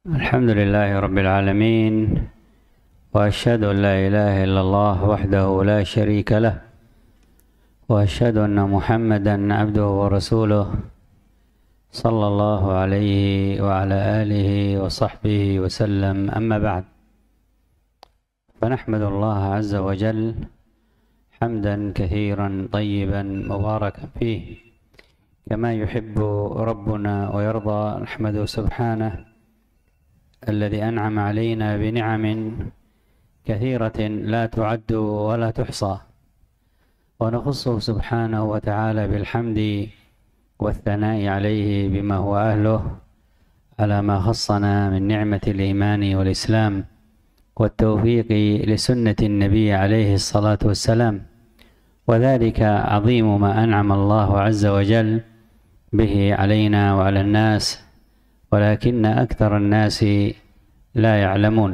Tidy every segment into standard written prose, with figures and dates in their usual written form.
الحمد لله رب العالمين، وأشهد أن لا إله إلا الله وحده لا شريك له، وأشهد أن محمدا عبده ورسوله صلى الله عليه وعلى آله وصحبه وسلم. أما بعد، فنحمد الله عز وجل حمدا كثيرا طيبا مباركا فيه كما يحب ربنا ويرضى. نحمده سبحانه الذي أنعم علينا بنعم كثيرة لا تعد ولا تحصى، ونخصه سبحانه وتعالى بالحمد والثناء عليه بما هو أهله على ما خصنا من نعمة الإيمان والإسلام والتوفيق لسنة النبي عليه الصلاة والسلام، وذلك عظيم ما أنعم الله عز وجل به علينا وعلى الناس، ولكن أكثر الناس لا يعلمون.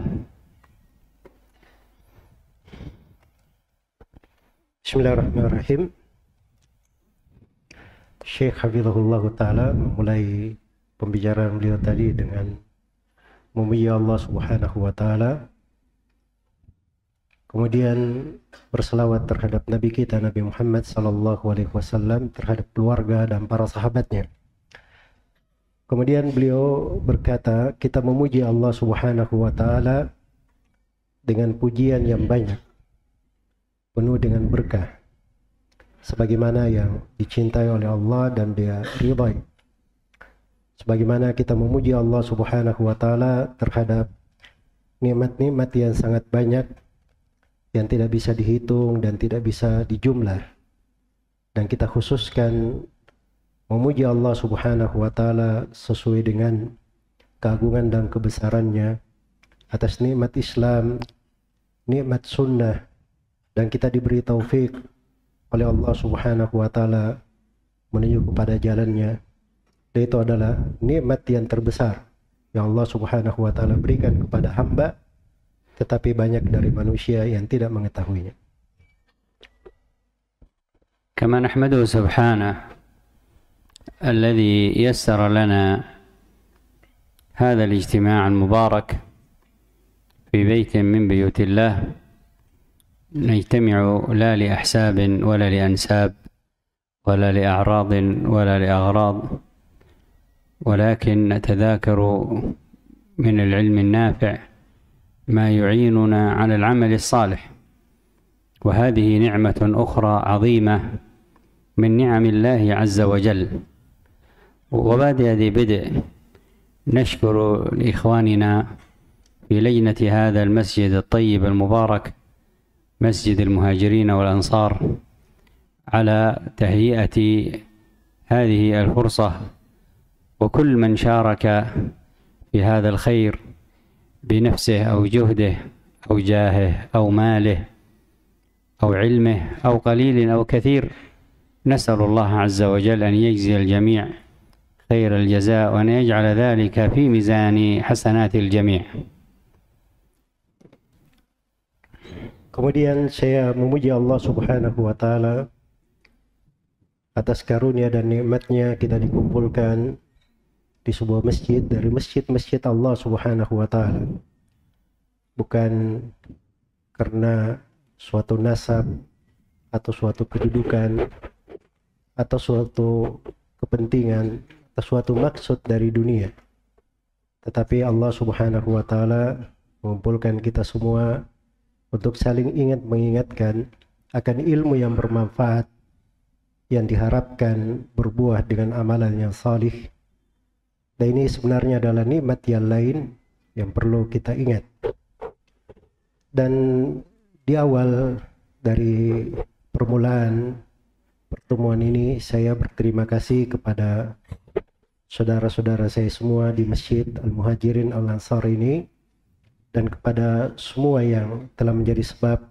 Bismillahirrahmanirrahim. Syekh Hafizahullah Ta'ala memulai pembicaraan beliau tadi dengan memuji Allah Subhanahu Wa Ta'ala, kemudian berselawat terhadap Nabi kita Nabi Muhammad Sallallahu Alaihi Wasallam, terhadap keluarga dan para sahabatnya. Kemudian beliau berkata, kita memuji Allah Subhanahu Wa Ta'ala dengan pujian yang banyak, penuh dengan berkah, sebagaimana yang dicintai oleh Allah dan Dia ridai. Sebagaimana kita memuji Allah Subhanahu Wa Ta'ala terhadap nikmat-nikmat yang sangat banyak, yang tidak bisa dihitung dan tidak bisa dijumlah, dan kita khususkan memuji Allah Subhanahu Wa Ta'ala sesuai dengan keagungan dan kebesarannya atas nikmat Islam, nikmat sunnah, dan kita diberi taufik oleh Allah Subhanahu Wa Ta'ala menuju kepada jalannya. Dan itu adalah nikmat yang terbesar yang Allah Subhanahu Wa Ta'ala berikan kepada hamba, tetapi banyak dari manusia yang tidak mengetahuinya. كما نحمده سبحانه الذي يسر لنا هذا الاجتماع المبارك في بيت من بيوت الله، نجتمع لا لأحساب ولا لأنساب ولا لأعراض ولا لأغراض، ولكن نتذاكر من العلم النافع ما يعيننا على العمل الصالح. وهذه نعمة أخرى عظيمة من نعم الله عز وجل. وبعد هذه بدء نشكر لإخواننا في لجنة هذا المسجد الطيب المبارك، مسجد المهاجرين والأنصار، على تهيئة هذه الفرصة، وكل من شارك في هذا الخير بنفسه أو جهده أو جاهه أو ماله أو علمه أو قليل أو كثير، نسأل الله عز وجل أن يجزي الجميع خير الجزاء وأن يجعل ذلك في ميزان حسنات الجميع. Kemudian saya memuji Allah Subhanahu Wa Ta'ala atas karunia dan nikmatnya kita dikumpulkan di sebuah masjid dari masjid-masjid Allah Subhanahu Wa Ta'ala, bukan karena suatu nasab atau suatu kedudukan atau suatu kepentingan atau suatu maksud dari dunia, tetapi Allah Subhanahu Wa Ta'ala mengumpulkan kita semua untuk saling ingat mengingatkan akan ilmu yang bermanfaat yang diharapkan berbuah dengan amalan yang salih. Dan ini sebenarnya adalah nikmat yang lain yang perlu kita ingat. Dan di awal dari permulaan pertemuan ini, saya berterima kasih kepada saudara-saudara saya semua di Masjid Al-Muhajirin Al-Ansar ini, dan kepada semua yang telah menjadi sebab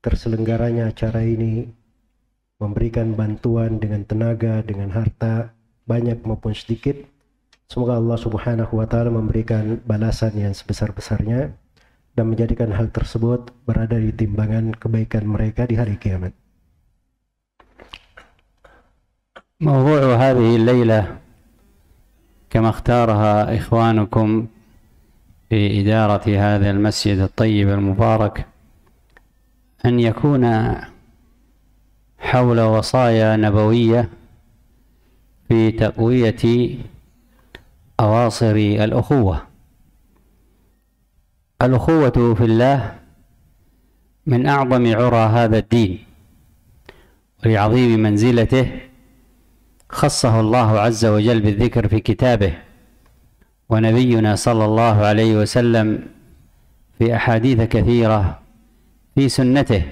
terselenggaranya acara ini, memberikan bantuan dengan tenaga, dengan harta, banyak maupun sedikit. Semoga Allah Subhanahu Wa Ta'ala memberikan balasan yang sebesar-besarnya dan menjadikan hal tersebut berada di timbangan kebaikan mereka di hari kiamat. موضوع هذه الليلة كما اختارها إخوانكم في إدارة هذا المسجد الطيب المبارك أن يكون حول وصايا نبوية في تقوية أواصر الأخوة. الأخوة في الله من أعظم عرى هذا الدين، ولعظيم منزلته خصه الله عز وجل بالذكر في كتابه، ونبينا صلى الله عليه وسلم في أحاديث كثيرة في سنته،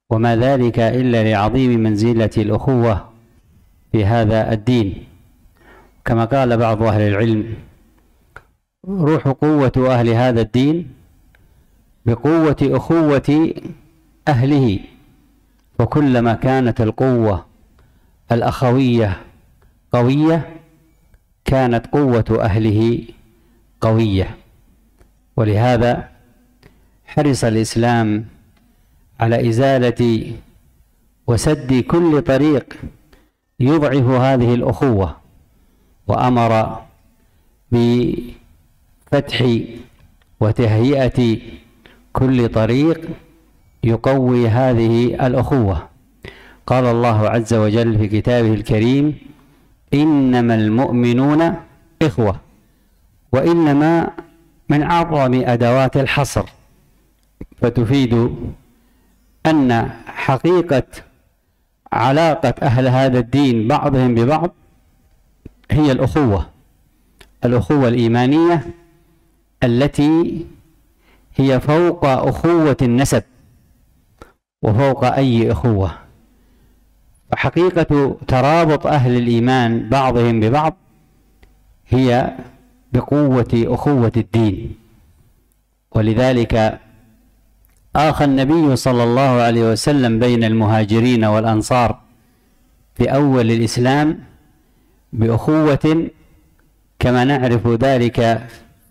وما ذلك إلا لعظيم منزلة الأخوة في هذا الدين. كما قال بعض أهل العلم: روح قوة أهل هذا الدين بقوة أخوة أهله، وكلما كانت القوة الأخوية قوية كانت قوة أهله قوية. ولهذا حرص الإسلام على إزالة وسد كل طريق يضعف هذه الأخوة، وأمر بفتح وتهيئة كل طريق يقوي هذه الأخوة. قال الله عز وجل في كتابه الكريم: إنما المؤمنون إخوة. وإنما من أعظم أدوات الحصر، فتفيد أن حقيقة علاقة أهل هذا الدين بعضهم ببعض هي الأخوة الإيمانية التي هي فوق أخوة النسب وفوق أي أخوة. فحقيقة ترابط أهل الإيمان بعضهم ببعض هي بقوة أخوة الدين. ولذلك آخى النبي صلى الله عليه وسلم بين المهاجرين والأنصار في أول الإسلام بأخوة، كما نعرف ذلك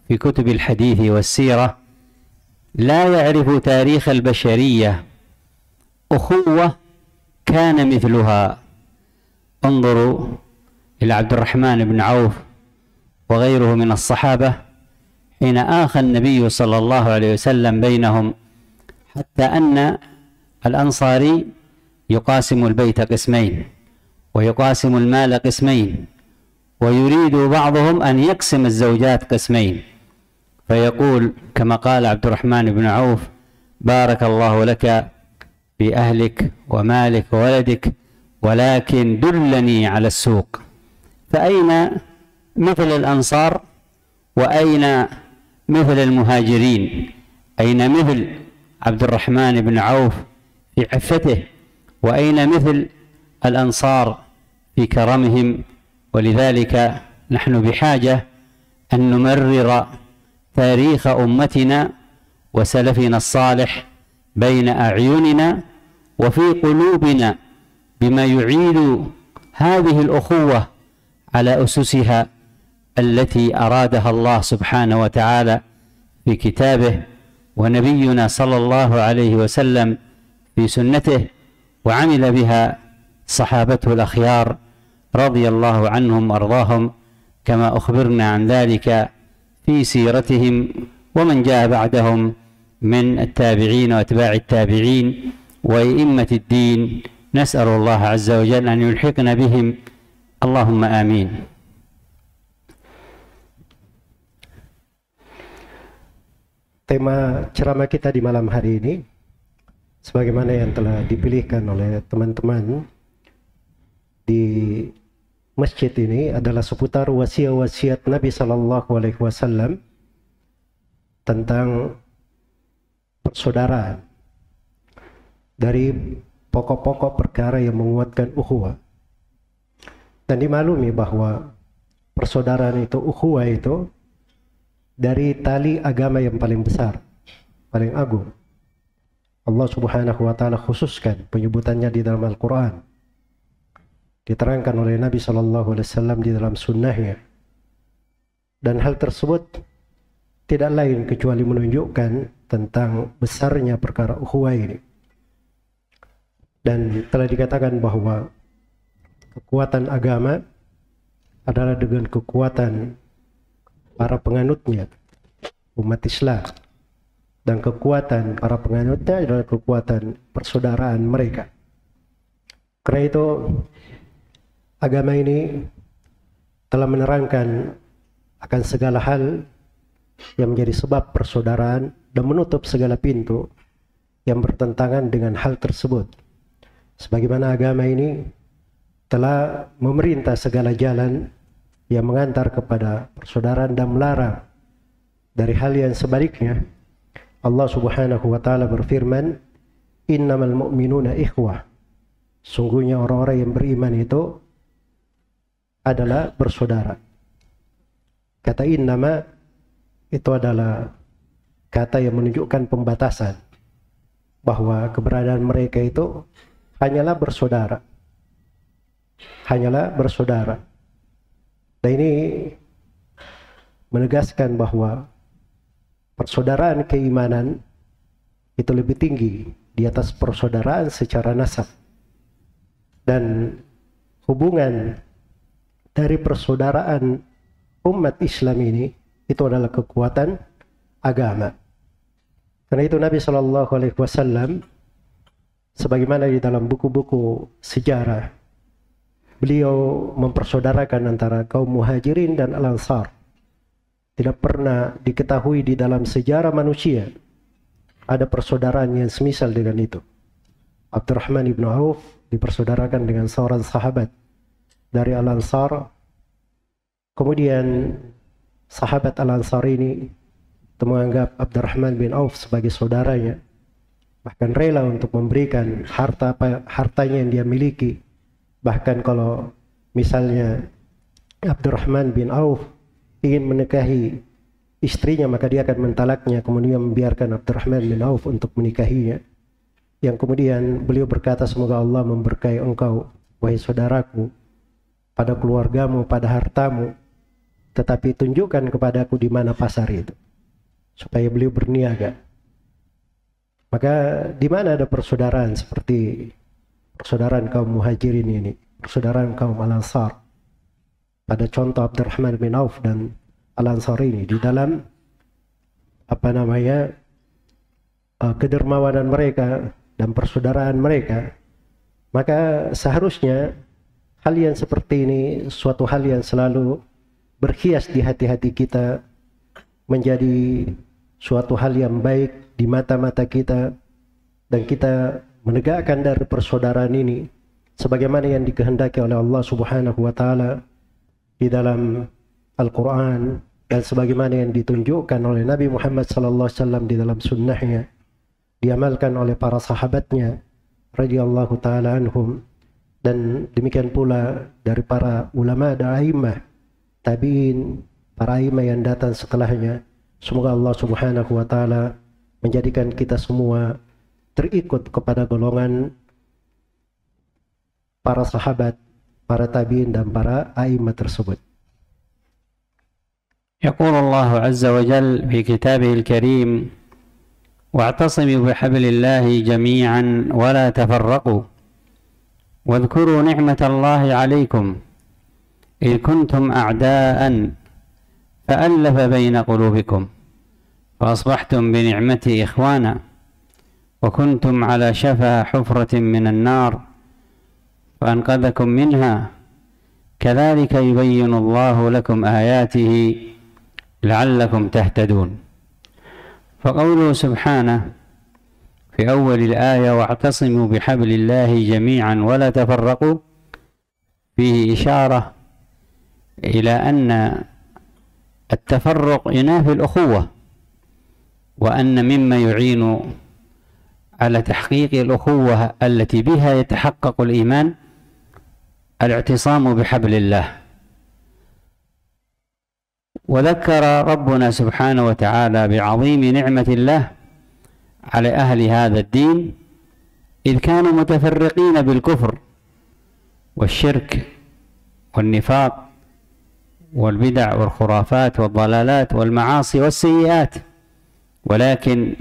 في كتب الحديث والسيرة. لا يعرف تاريخ البشرية أخوة كان مثلها. انظروا إلى عبد الرحمن بن عوف وغيره من الصحابة حين آخى النبي صلى الله عليه وسلم بينهم، حتى أن الأنصاري يقاسم البيت قسمين ويقاسم المال قسمين، ويريد بعضهم أن يقسم الزوجات قسمين، فيقول كما قال عبد الرحمن بن عوف: بارك الله لك في أهلك ومالك وولدك، ولكن دلني على السوق. فأين مثل الأنصار؟ وأين مثل المهاجرين؟ أين مثل عبد الرحمن بن عوف في عفته؟ وأين مثل الأنصار في كرمهم؟ ولذلك نحن بحاجة أن نمرر تاريخ أمتنا وسلفنا الصالح بين أعيننا وفي قلوبنا بما يعيد هذه الأخوة على أسسها التي أرادها الله سبحانه وتعالى في كتابه، ونبينا صلى الله عليه وسلم في سنته، وعمل بها صحابته الأخيار رضي الله عنهم وأرضاهم، كما أخبرنا عن ذلك في سيرتهم ومن جاء بعدهم من التابعين وأتباع التابعين وأئمة الدين. نسأل الله عز وجل أن يلحقنا بهم، اللهم آمين. Tema ceramah kita di malam hari ini, sebagaimana yang telah dipilihkan oleh teman-teman di masjid ini, adalah seputar wasiat-wasiat Nabi Sallallahu Alaihi Wasallam tentang persaudaraan, dari pokok-pokok perkara yang menguatkan ukhuwah. Dan dimaklumi bahwa persaudaraan itu, ukhuwah itu, dari tali agama yang paling besar, paling agung. Allah Subhanahu wa Ta'ala khususkan penyebutannya di dalam Al-Quran, diterangkan oleh Nabi Sallallahu Alaihi Wasallam di dalam sunnahnya, dan hal tersebut tidak lain kecuali menunjukkan tentang besarnya perkara ukhuwah ini. Dan telah dikatakan bahwa kekuatan agama adalah dengan kekuatan para penganutnya, umat Islam, dan kekuatan para penganutnya adalah kekuatan persaudaraan mereka. Karena itu agama ini telah menerangkan akan segala hal yang menjadi sebab persaudaraan dan menutup segala pintu yang bertentangan dengan hal tersebut. Sebagaimana agama ini telah memerintah segala jalan yang mengantar kepada persaudaraan dan melarang dari hal yang sebaliknya. Allah Subhanahu wa taala berfirman, "Innamal mu'minuna ikhwah." Sungguhnya orang-orang yang beriman itu adalah bersaudara. Kata innama itu adalah kata yang menunjukkan pembatasan bahwa keberadaan mereka itu hanyalah bersaudara. Hanyalah bersaudara. Dan ini menegaskan bahwa persaudaraan keimanan itu lebih tinggi di atas persaudaraan secara nasab. Dan hubungan dari persaudaraan umat Islam ini itu adalah kekuatan agama. Karena itu Nabi SAW, sebagaimana di dalam buku-buku sejarah, beliau mempersaudarakan antara kaum muhajirin dan al-ansar. Tidak pernah diketahui di dalam sejarah manusia ada persaudaraan yang semisal dengan itu. Abdurrahman ibn Auf dipersaudarakan dengan seorang sahabat dari al-ansar. Kemudian sahabat al-ansar ini menganggap Abdurrahman bin Auf sebagai saudaranya, bahkan rela untuk memberikan hartanya yang dia miliki. Bahkan kalau misalnya Abdurrahman bin Auf ingin menikahi istrinya, maka dia akan mentalaknya, kemudian membiarkan Abdurrahman bin Auf untuk menikahinya. Yang kemudian beliau berkata, semoga Allah memberkahi engkau, wahai saudaraku, pada keluargamu, pada hartamu, tetapi tunjukkan kepadaku di mana pasar itu, supaya beliau berniaga. Maka di mana ada persaudaraan seperti persaudaraan kaum muhajirin ini, persaudaraan kaum al-ansar, pada contoh Abdurrahman bin Auf dan al-ansar ini, di dalam kedermawanan mereka dan persaudaraan mereka, maka seharusnya hal yang seperti ini suatu hal yang selalu berhias di hati-hati kita, menjadi suatu hal yang baik di mata-mata kita, dan kita menegakkan dari persaudaraan ini sebagaimana yang dikehendaki oleh Allah Subhanahu wa taala di dalam Al-Quran, dan sebagaimana yang ditunjukkan oleh Nabi Muhammad SAW di dalam sunnahnya, diamalkan oleh para sahabatnya radhiyallahu ta'ala anhum, dan demikian pula dari para ulama dan a'immah tabi'in, para a'immah yang datang setelahnya. Semoga Allah Subhanahu wa ta'ala menjadikan kita semua terikut kepada golongan para sahabat, para tabi'in dan para a'immah tersebut. يقول الله عز وجل في كتابه الكريم: واعتصموا بحبل الله جميعا ولا تفرقوا واذكروا نعمة الله عليكم إذ كنتم أعداء فألف بين قلوبكم فأصبحتم بنعمته إخوانا وكنتم على شفا حفرة من النار فأنقذكم منها كذلك يبين الله لكم آياته لعلكم تهتدون. فقوله سبحانه في أول الآية: واعتصموا بحبل الله جميعا ولا تفرقوا، فيه إشارة إلى أن التفرق ينافي الأخوة، وأن مما يعين على تحقيق الأخوة التي بها يتحقق الإيمان الاعتصام بحبل الله. وذكر ربنا سبحانه وتعالى بعظيم نعمة الله على أهل هذا الدين إذ كانوا متفرقين بالكفر والشرك والنفاق والبدع والخرافات والضلالات والمعاصي والسيئات، ولكن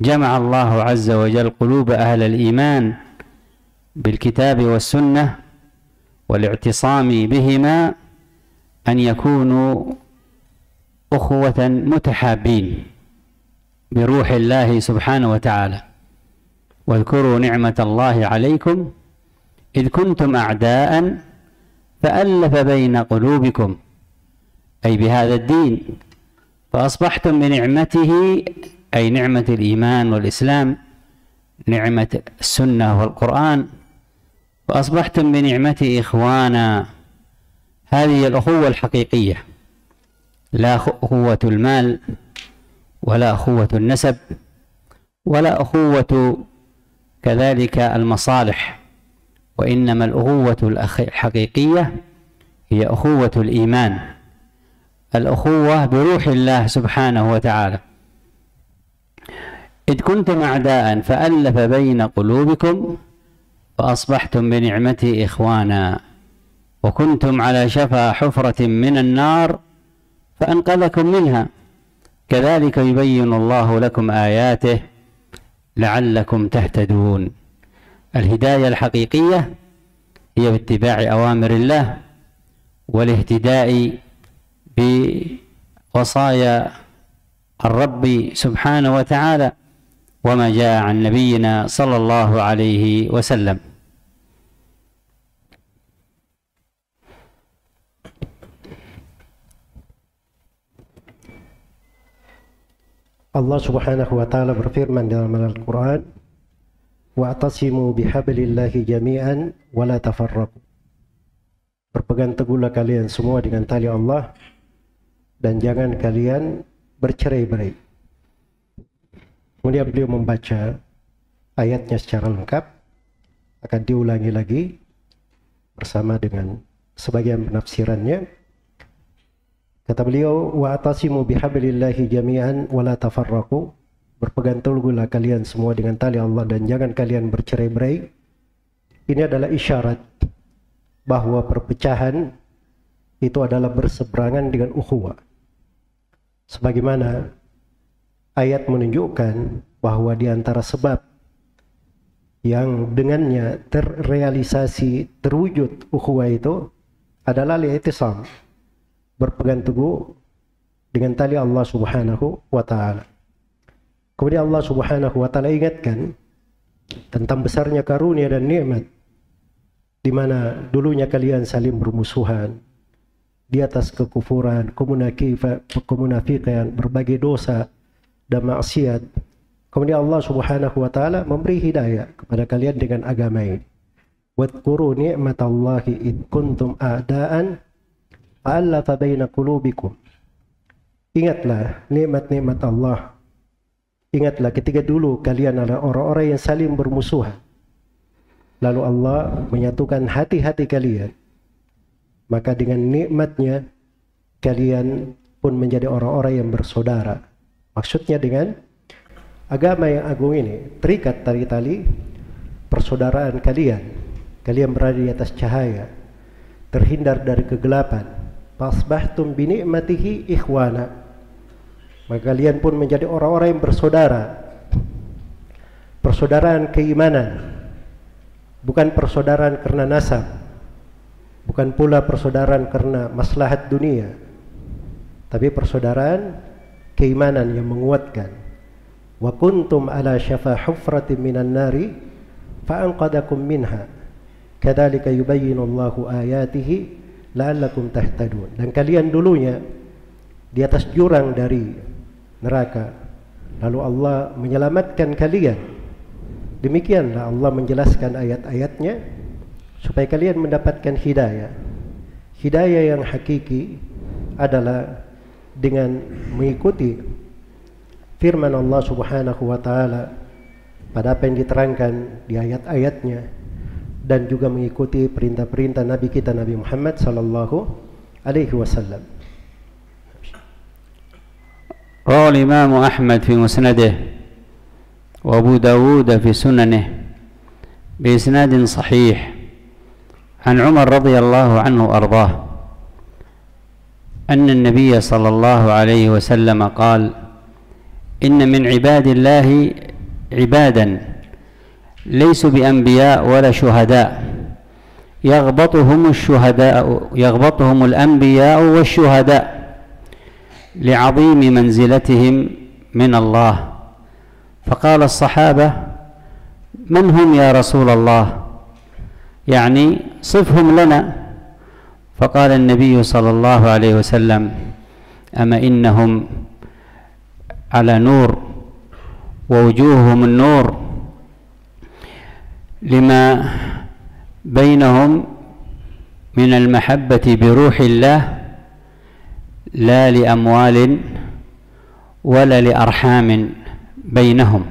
جمع الله عز وجل قلوب أهل الإيمان بالكتاب والسنة والاعتصام بهما أن يكونوا أخوة متحابين بروح الله سبحانه وتعالى. واذكروا نعمة الله عليكم إذ كنتم أعداء فألف بين قلوبكم، أي بهذا الدين، فأصبحتم بنعمته، أي نعمة الإيمان والإسلام، نعمة السنة والقرآن، فأصبحتم بنعمته إخوانا. هذه الأخوة الحقيقية، لا أخوة المال ولا أخوة النسب ولا أخوة كذلك المصالح، وإنما الأخوة الحقيقية هي أخوة الإيمان، الأخوة بروح الله سبحانه وتعالى. إذ كنتم أعداء فألف بين قلوبكم فأصبحتم بنعمته إخوانا، وكنتم على شفا حفرة من النار فأنقذكم منها، كذلك يبين الله لكم آياته لعلكم تهتدون. الهداية الحقيقية هي باتباع أوامر الله والاهتداء بوصايا الرب سبحانه وتعالى وما جاء عن نبينا صلى الله عليه وسلم. Allah Subhanahu wa taala berfirman dalam Al-Qur'an, "Wa'tasimu bihablillahi jami'an wa la tafarraqu." Berpegang teguhlah kalian semua dengan tali Allah dan jangan kalian bercerai-berai. Kemudian beliau membaca ayatnya secara lengkap, akan diulangi lagi bersama dengan sebagian penafsirannya. Kata beliau, wa'tasimu bihablillahi jami'an wa la tafarraqu. Berpegang teguhlah kalian semua dengan tali Allah dan jangan kalian bercerai-berai. Ini adalah isyarat bahwa perpecahan itu adalah berseberangan dengan ukhuwah. Sebagaimana ayat menunjukkan bahwa di antara sebab yang dengannya terrealisasi, terwujud ukhuwah itu adalah li'tisam, berpegang teguh dengan tali Allah Subhanahu wa taala. Kemudian Allah Subhanahu wa taala ingatkan tentang besarnya karunia dan nikmat di mana dulunya kalian saling bermusuhan di atas kekufuran, kemunafikan, berbagai dosa dan maksiat. Kemudian Allah Subhanahu wa taala memberi hidayah kepada kalian dengan agama ini. Wadhkuru ni'matallahi id kuntum a'daan fa'alafa baina qulubikum. Ingatlah nikmat-nikmat Allah. Ingatlah ketika dulu kalian adalah orang-orang yang saling bermusuhan. Lalu Allah menyatukan hati-hati kalian. Maka dengan nikmatnya kalian pun menjadi orang-orang yang bersaudara. Maksudnya dengan agama yang agung ini terikat tali-tali persaudaraan kalian. Kalian berada di atas cahaya, terhindar dari kegelapan. Fasbahtum bi ni'matihi ikhwana. Maka kalian pun menjadi orang-orang yang bersaudara. Persaudaraan keimanan, bukan persaudaraan karena nasab, bukan pula persaudaraan karena maslahat dunia, tapi persaudaraan keimanan yang menguatkan. Wa kuntum ala syafa hufratin minan nari fa'anqadakum minha kadzalika yubayyinu Allahu ayatihi la'allakum tahtadun. Dan kalian dulunya di atas jurang dari neraka, lalu Allah menyelamatkan kalian. Demikianlah Allah menjelaskan ayat-ayatnya supaya kalian mendapatkan hidayah. Hidayah yang hakiki adalah dengan mengikuti firman Allah Subhanahu wa taala pada apa yang diterangkan di ayat-ayatnya dan juga mengikuti perintah-perintah Nabi kita Nabi Muhammad sallallahu alaihi wasallam. روى الإمام أحمد في مسنده وأبو داود في سننه بإسناد صحيح عن عمر رضي الله عنه وأرضاه أن النبي صلى الله عليه وسلم قال: إن من عباد الله عبادا ليسوا بأنبياء ولا شهداء يغبطهم الأنبياء والشهداء لعظيم منزلتهم من الله. فقال الصحابة: من هم يا رسول الله؟ يعني صفهم لنا. فقال النبي صلى الله عليه وسلم: أما إنهم على نور ووجوههم النور، لما بينهم من المحبة بروح الله، لا لأموال ولا لأرحام بينهم،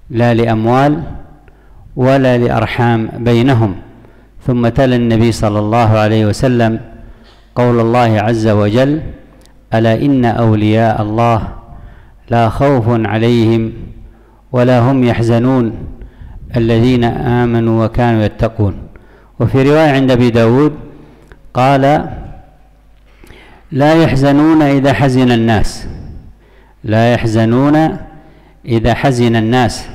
لا لأموال ولا لأرحام بينهم. ثم تلا النبي صلى الله عليه وسلم قول الله عز وجل: ألا إن أولياء الله لا خوف عليهم ولا هم يحزنون الذين آمنوا وكانوا يتقون. وفي رواية عند أبي داود قال: لا يحزنون إذا حزن الناس، لا يحزنون إذا حزن الناس،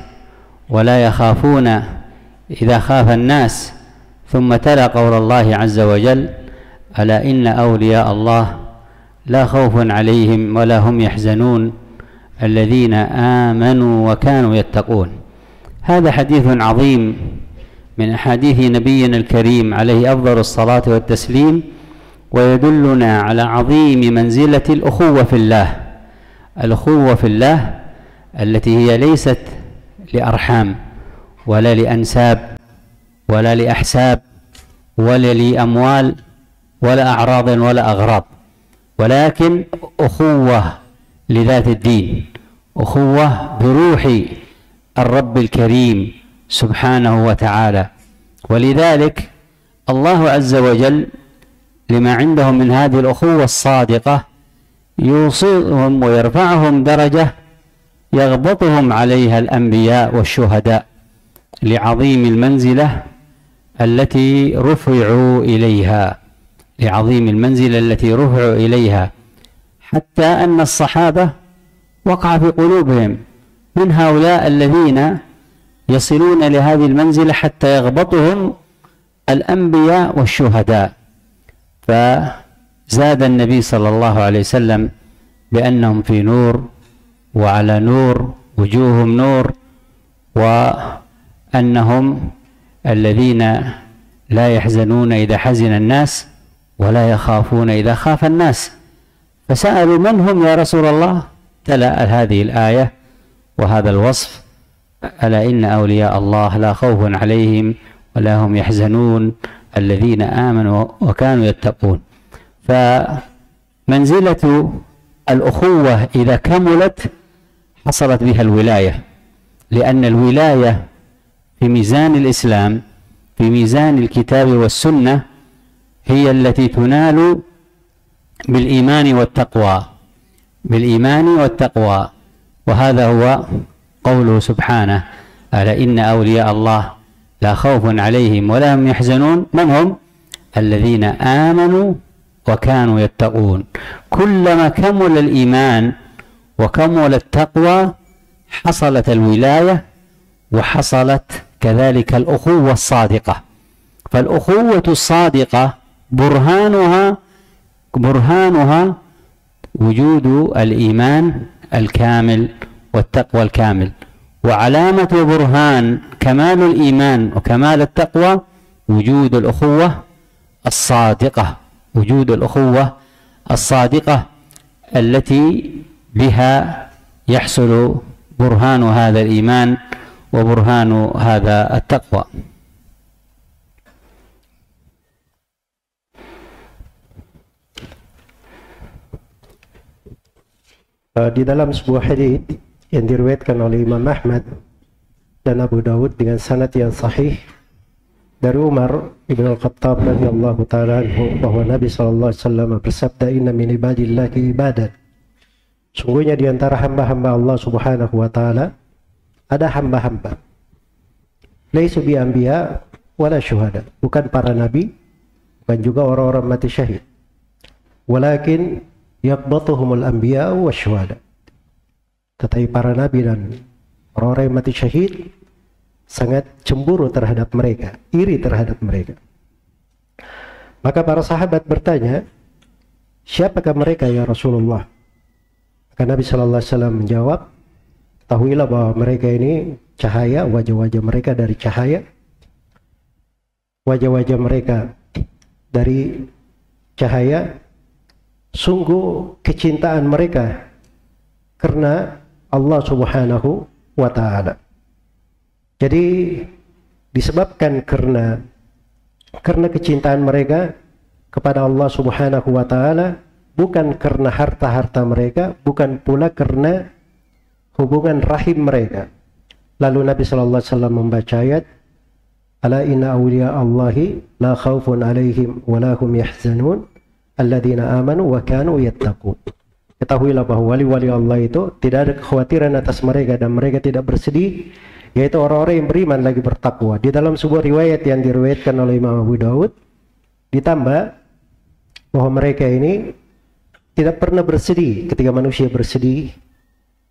ولا يخافون إذا خاف الناس. ثم تلا قول الله عز وجل: ألا إن أولياء الله لا خوف عليهم ولا هم يحزنون الذين آمنوا وكانوا يتقون. هذا حديث عظيم من أحاديث نبينا الكريم عليه أفضل الصلاة والتسليم، ويدلنا على عظيم منزلة الأخوة في الله، الأخوة في الله التي هي ليست لأرحام ولا لأنساب ولا لأحساب ولا لأموال ولا أعراض ولا أغراض، ولكن أخوة لذات الدين، أخوة بروح الرب الكريم سبحانه وتعالى. ولذلك الله عز وجل لما عندهم من هذه الأخوة الصادقة يوصلهم ويرفعهم درجة يغبطهم عليها الأنبياء والشهداء، لعظيم المنزلة التي رفعوا إليها، لعظيم المنزلة التي رفعوا إليها، حتى أن الصحابة وقع في قلوبهم من هؤلاء الذين يصلون لهذه المنزلة حتى يغبطهم الأنبياء والشهداء. فزاد النبي صلى الله عليه وسلم بأنهم في نور وعلى نور، وجوههم نور، وأنهم الذين لا يحزنون إذا حزن الناس ولا يخافون إذا خاف الناس. فسألوا: من هم يا رسول الله؟ تلا هذه الآية وهذا الوصف: ألا إن أولياء الله لا خوف عليهم ولا هم يحزنون الذين آمنوا وكانوا يتقون. فمنزلة الأخوة إذا كملت حصلت بها الولاية، لأن الولاية في ميزان الإسلام، في ميزان الكتاب والسنة، هي التي تنال بالإيمان والتقوى، بالإيمان والتقوى. وهذا هو قوله سبحانه: ألا إن أولياء الله لا خوف عليهم ولا هم يحزنون. من هم؟ الذين آمنوا وكانوا يتقون. كلما كمل الإيمان وكمل التقوى حصلت الولاية، وحصلت كذلك الأخوة الصادقة. فالأخوة الصادقة برهانها وجود الإيمان الكامل والتقوى الكامل، وعلامة برهان كمال الإيمان وكمال التقوى وجود الأخوة الصادقة، وجود الأخوة الصادقة التي بها يحصل برهان هذا الإيمان وبرهان هذا التقوى. Di dalam sebuah hadits yang diriwayatkan oleh Imam Ahmad dan Abu Dawud dengan sanad yang sahih dari Umar ibn Al-Khattab radhiyallahu ta'ala anhu, bahwa Nabi SAW bersabda: "Inna min ibadillahi ibadat." Sungguhnya di antara hamba-hamba Allah Subhanahu wa taala ada hamba-hamba laisu bi anbiya wala syuhada, bukan para nabi, bukan juga orang-orang mati syahid, walakin yaqbatuhumul anbiya wa syuhada. Tetapi para nabi dan orang-orang yang mati syahid sangat cemburu terhadap mereka, iri terhadap mereka. Maka para sahabat bertanya, siapakah mereka ya Rasulullah? Maka Nabi sallallahu alaihi wasallam menjawab, ketahuilah bahwa mereka ini cahaya, wajah-wajah mereka dari cahaya, wajah-wajah mereka dari cahaya. Sungguh kecintaan mereka karena Allah Subhanahu wa ta'ala. Jadi disebabkan karena kecintaan mereka kepada Allah Subhanahu wa ta'ala, bukan karena harta-harta mereka, bukan pula karena hubungan rahim mereka. Lalu Nabi sallallahu alaihi wasallam membaca ayat, ala inna awliya Allahi la khawfun alaihim wa la hum yahzanun alladzina amanu wa kanu yattaqun. Ketahuilah bahwa wali-wali Allah itu tidak ada kekhawatiran atas mereka dan mereka tidak bersedih, yaitu orang-orang yang beriman lagi bertakwa. Di dalam sebuah riwayat yang diriwayatkan oleh Imam Abu Daud ditambah bahwa mereka ini tidak pernah bersedih ketika manusia bersedih,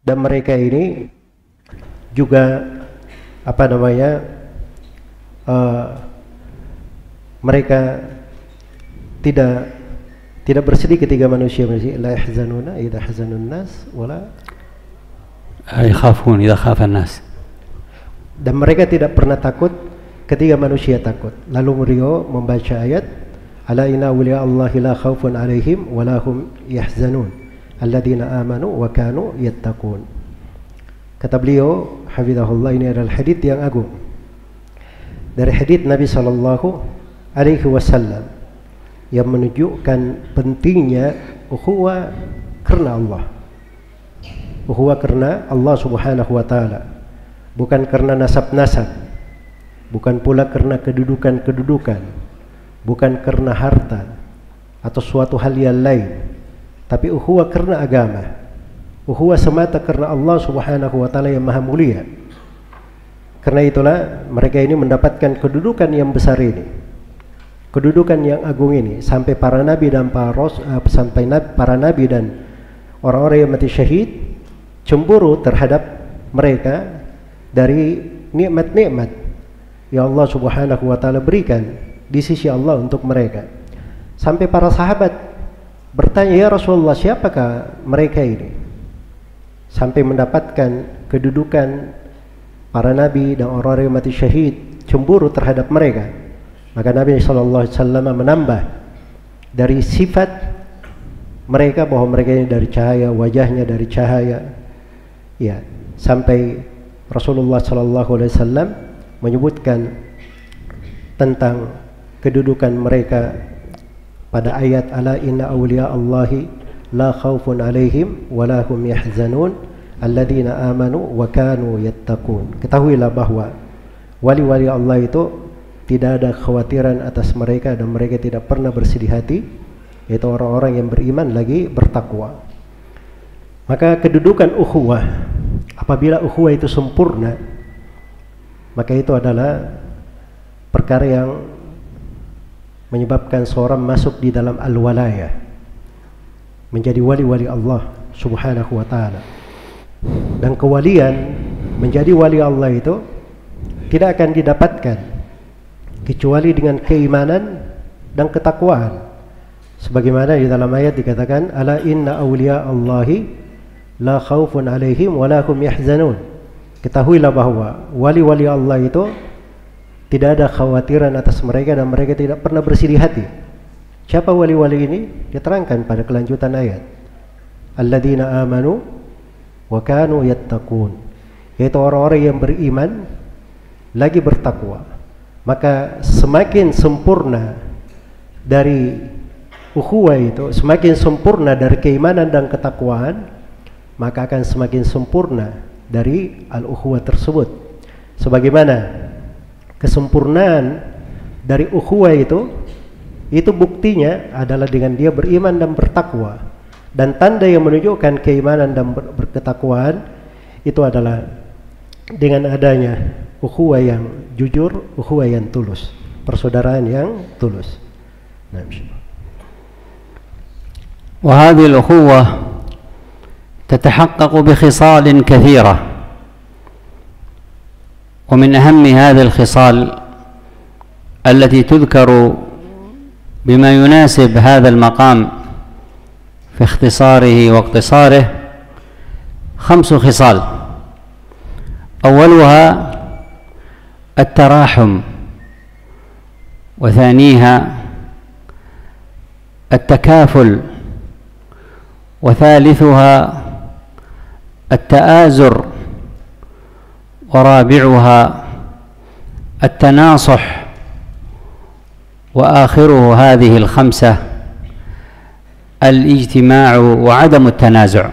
dan mereka ini juga mereka tidak bersedih ketika manusia la yahzanuna idza hazanun nas wala yakhafun idza khafa an-nas. Dan mereka tidak pernah takut ketika manusia takut. Lalu beliau membaca ayat, ala inna awliya Allahi la khaufun alaihim wa la hum yahzanun alladzina amanu wa kanu yattaqun. Kata beliau hafizahullah, ini adalah hadits yang agung dari hadits Nabi sallallahu alaihi wasallam yang menunjukkan pentingnya ukhuwah karena Allah. Ukhuwah karena Allah Subhanahu wa ta'ala, bukan karena nasab-nasab, bukan pula karena kedudukan-kedudukan, bukan karena harta atau suatu hal yang lain, tapi ukhuwah karena agama. Ukhuwah semata karena Allah Subhanahu wa ta'ala yang maha mulia. Karena itulah mereka ini mendapatkan kedudukan yang besar ini, kedudukan yang agung ini, sampai para nabi dan para nabi dan orang-orang yang mati syahid cemburu terhadap mereka dari nikmat-nikmat yang Allah Subhanahu wa ta'ala berikan di sisi Allah untuk mereka. Sampai para sahabat bertanya, ya Rasulullah, siapakah mereka ini? Sampai mendapatkan kedudukan para nabi dan orang-orang yang mati syahid cemburu terhadap mereka. Maka Nabi sallallahu alaihi wasallam menambah dari sifat mereka bahwa mereka ini dari cahaya, wajahnya dari cahaya. Ya, sampai Rasulullah sallallahu alaihi wasallam menyebutkan tentang kedudukan mereka pada ayat ala inna awliya Allahi la khaufun alaihim wa la hum yahzanun alladzina amanu wa kanu yattaqun. Ketahuilah bahwa wali-wali Allah itu tidak ada kekhawatiran atas mereka dan mereka tidak pernah bersedih hati, yaitu orang-orang yang beriman lagi bertakwa. Maka kedudukan ukhuwah, apabila ukhuwah itu sempurna, maka itu adalah perkara yang menyebabkan seorang masuk di dalam al-walayah, menjadi wali-wali Allah Subhanahu wa ta'ala. Dan kewalian, menjadi wali Allah itu tidak akan didapatkan kecuali dengan keimanan dan ketakwaan. Sebagaimana di dalam ayat dikatakan, ala inna awliya Allahi la khaufun alaihim wa la hum yahzanun. Ketahuilah bahwa wali-wali Allah itu tidak ada khawatiran atas mereka dan mereka tidak pernah bersedih hati. Siapa wali-wali ini? Diterangkan pada kelanjutan ayat, alladzina amanu wa kanu yattaqun, yaitu orang-orang yang beriman lagi bertakwa. Maka semakin sempurna dari ukhuwah itu, semakin sempurna dari keimanan dan ketakwaan, maka akan semakin sempurna dari al-ukhuwah tersebut. Sebagaimana kesempurnaan dari ukhuwah itu buktinya adalah dengan dia beriman dan bertakwa. Dan tanda yang menunjukkan keimanan dan berketakwaan itu adalah dengan adanya ukhuwah yang jujur, ukhuwah yang tulus, persaudaraan yang tulus. Nah, وهذه الأخوة تتحقق بخصال كثيرة، ومن أهم هذه الخصال التي تذكر بما يناسب هذا المقام في اختصاره واقتصاره 5 خصال. أولها التراحم، وثانيها التكافل، وثالثها التآزر، ورابعها التناصح، وآخره هذه ال5 الاجتماع وعدم التنازع.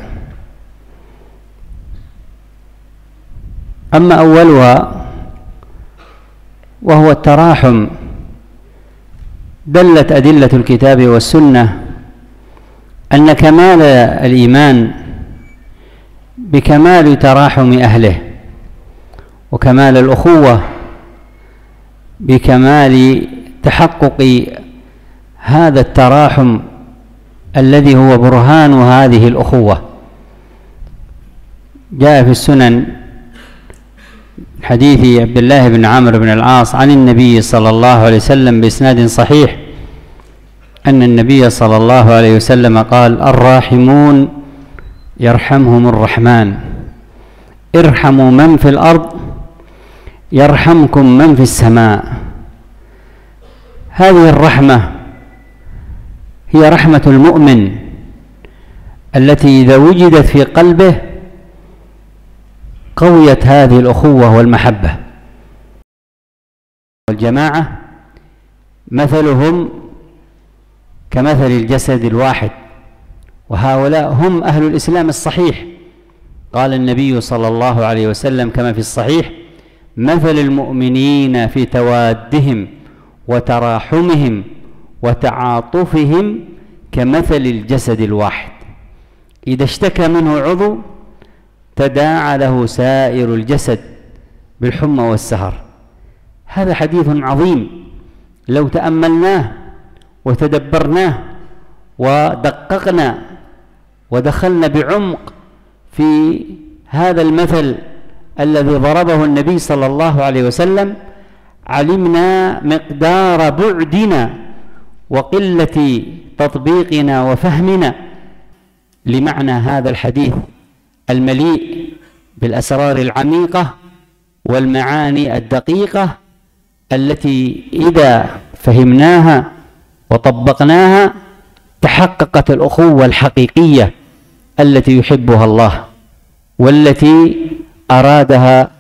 أما أولها وهو التراحم، دلت أدلة الكتاب والسنة أن كمال الإيمان بكمال تراحم أهله، وكمال الأخوة بكمال تحقق هذا التراحم الذي هو برهان هذه الأخوة. جاء في السنن حديث عبد الله بن عمرو بن العاص عن النبي صلى الله عليه وسلم بإسناد صحيح أن النبي صلى الله عليه وسلم قال: الراحمون يرحمهم الرحمن، ارحموا من في الأرض يرحمكم من في السماء. هذه الرحمة هي رحمة المؤمن التي إذا وجدت في قلبه قويت هذه الأخوة والمحبة. والجماعة مثلهم كمثل الجسد الواحد، وهؤلاء هم أهل الإسلام الصحيح. قال النبي صلى الله عليه وسلم كما في الصحيح: مثل المؤمنين في توادهم وتراحمهم وتعاطفهم كمثل الجسد الواحد، إذا اشتكى منه عضو تداعى له سائر الجسد بالحمى والسهر. هذا حديث عظيم لو تأملناه وتدبرناه ودققنا ودخلنا بعمق في هذا المثل الذي ضربه النبي صلى الله عليه وسلم، علمنا مقدار بعدنا وقلة تطبيقنا وفهمنا لمعنى هذا الحديث المليء بالأسرار العميقة والمعاني الدقيقة التي إذا فهمناها وطبقناها تحققت الأخوة الحقيقية التي يحبها الله والتي أرادها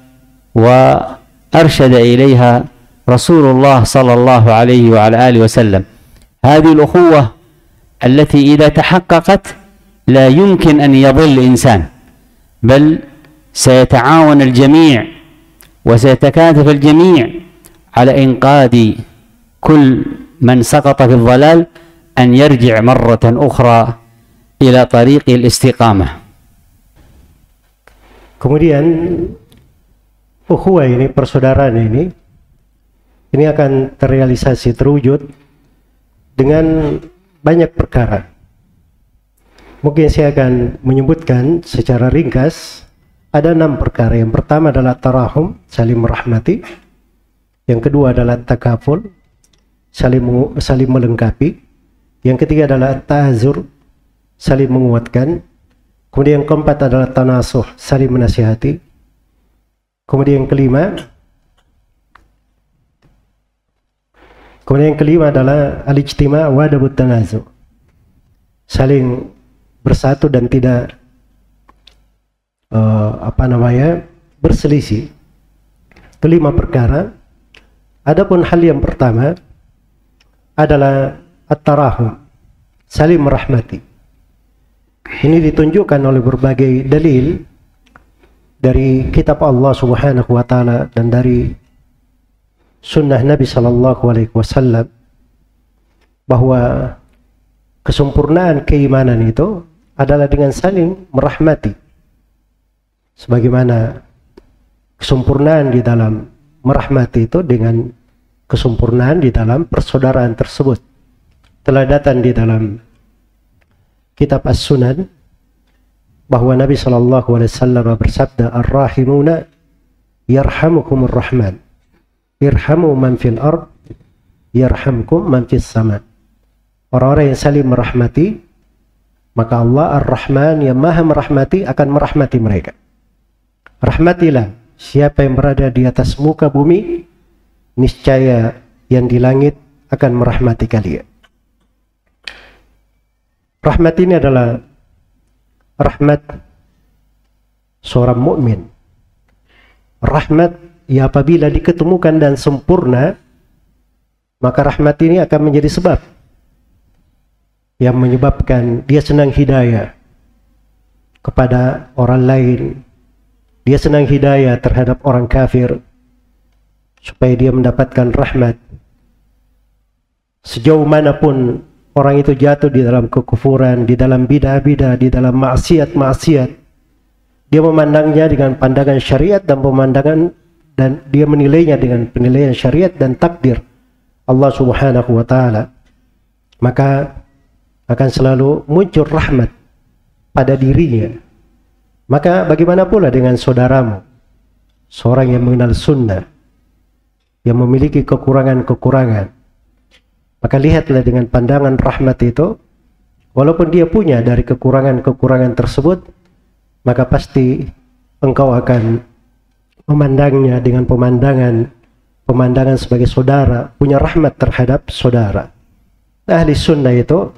وأرشد إليها رسول الله صلى الله عليه وعلى آله وسلم. هذه الأخوة التي إذا تحققت لا يمكن أن يضل إنسان، بل سيتعاون الجميع وسيتكاتف الجميع على إنقاذ كل من سقط في الضلال أن يرجع مرة أخرى إلى طريق الاستقامة. Kemudian ukhuwah ini, persaudaraan ini akan terrealisasi, terwujud dengan banyak perkara. Mungkin saya akan menyebutkan secara ringkas ada 6 perkara. Yang pertama adalah tarahum, saling merahmati. Yang kedua adalah takaful, saling melengkapi. Yang ketiga adalah ta'azur, saling menguatkan. Kemudian yang keempat adalah tanasuh, saling menasihati. Kemudian yang kelima adalah al-ijtima' wa adabut tanazu', saling bersatu dan tidak berselisih. Itu 5 perkara. Adapun hal yang pertama adalah at-tarahum, saling merahmati. Ini ditunjukkan oleh berbagai dalil dari kitab Allah Subhanahu wa taala dan dari sunnah Nabi sallallahu alaihi wasallam bahwa kesempurnaan keimanan itu adalah dengan saling merahmati. Sebagaimana kesempurnaan di dalam merahmati itu dengan kesempurnaan di dalam persaudaraan tersebut. Telah datang di dalam kitab As-Sunan bahwa Nabi sallallahu alaihi wasallam bersabda, "Ar-rahimuna yarhamukumur rahman, irhamu man fil ard yarhamkum man fis sama." Orang-orang yang saling merahmati, maka Allah Ar-Rahman yang maha merahmati akan merahmati mereka. Rahmatilah siapa yang berada di atas muka bumi, niscaya yang di langit akan merahmati kalian. Rahmat ini adalah rahmat seorang mukmin. Rahmat ya apabila diketemukan dan sempurna, maka rahmat ini akan menjadi sebab yang menyebabkan dia senang hidayah kepada orang lain. Dia senang hidayah terhadap orang kafir supaya dia mendapatkan rahmat. Sejauh manapun orang itu jatuh di dalam kekufuran, di dalam bidah-bidah, di dalam maksiat-maksiat, dia memandangnya dengan pandangan syariat dan dia menilainya dengan penilaian syariat dan takdir Allah Subhanahu wa taala. Maka akan selalu muncul rahmat pada dirinya. Maka bagaimana pula dengan saudaramu, seorang yang mengenal sunnah, yang memiliki kekurangan-kekurangan. Maka lihatlah dengan pandangan rahmat itu, walaupun dia punya dari kekurangan-kekurangan tersebut, maka pasti engkau akan memandangnya dengan pemandangan sebagai saudara, punya rahmat terhadap saudara. Ahli sunnah itu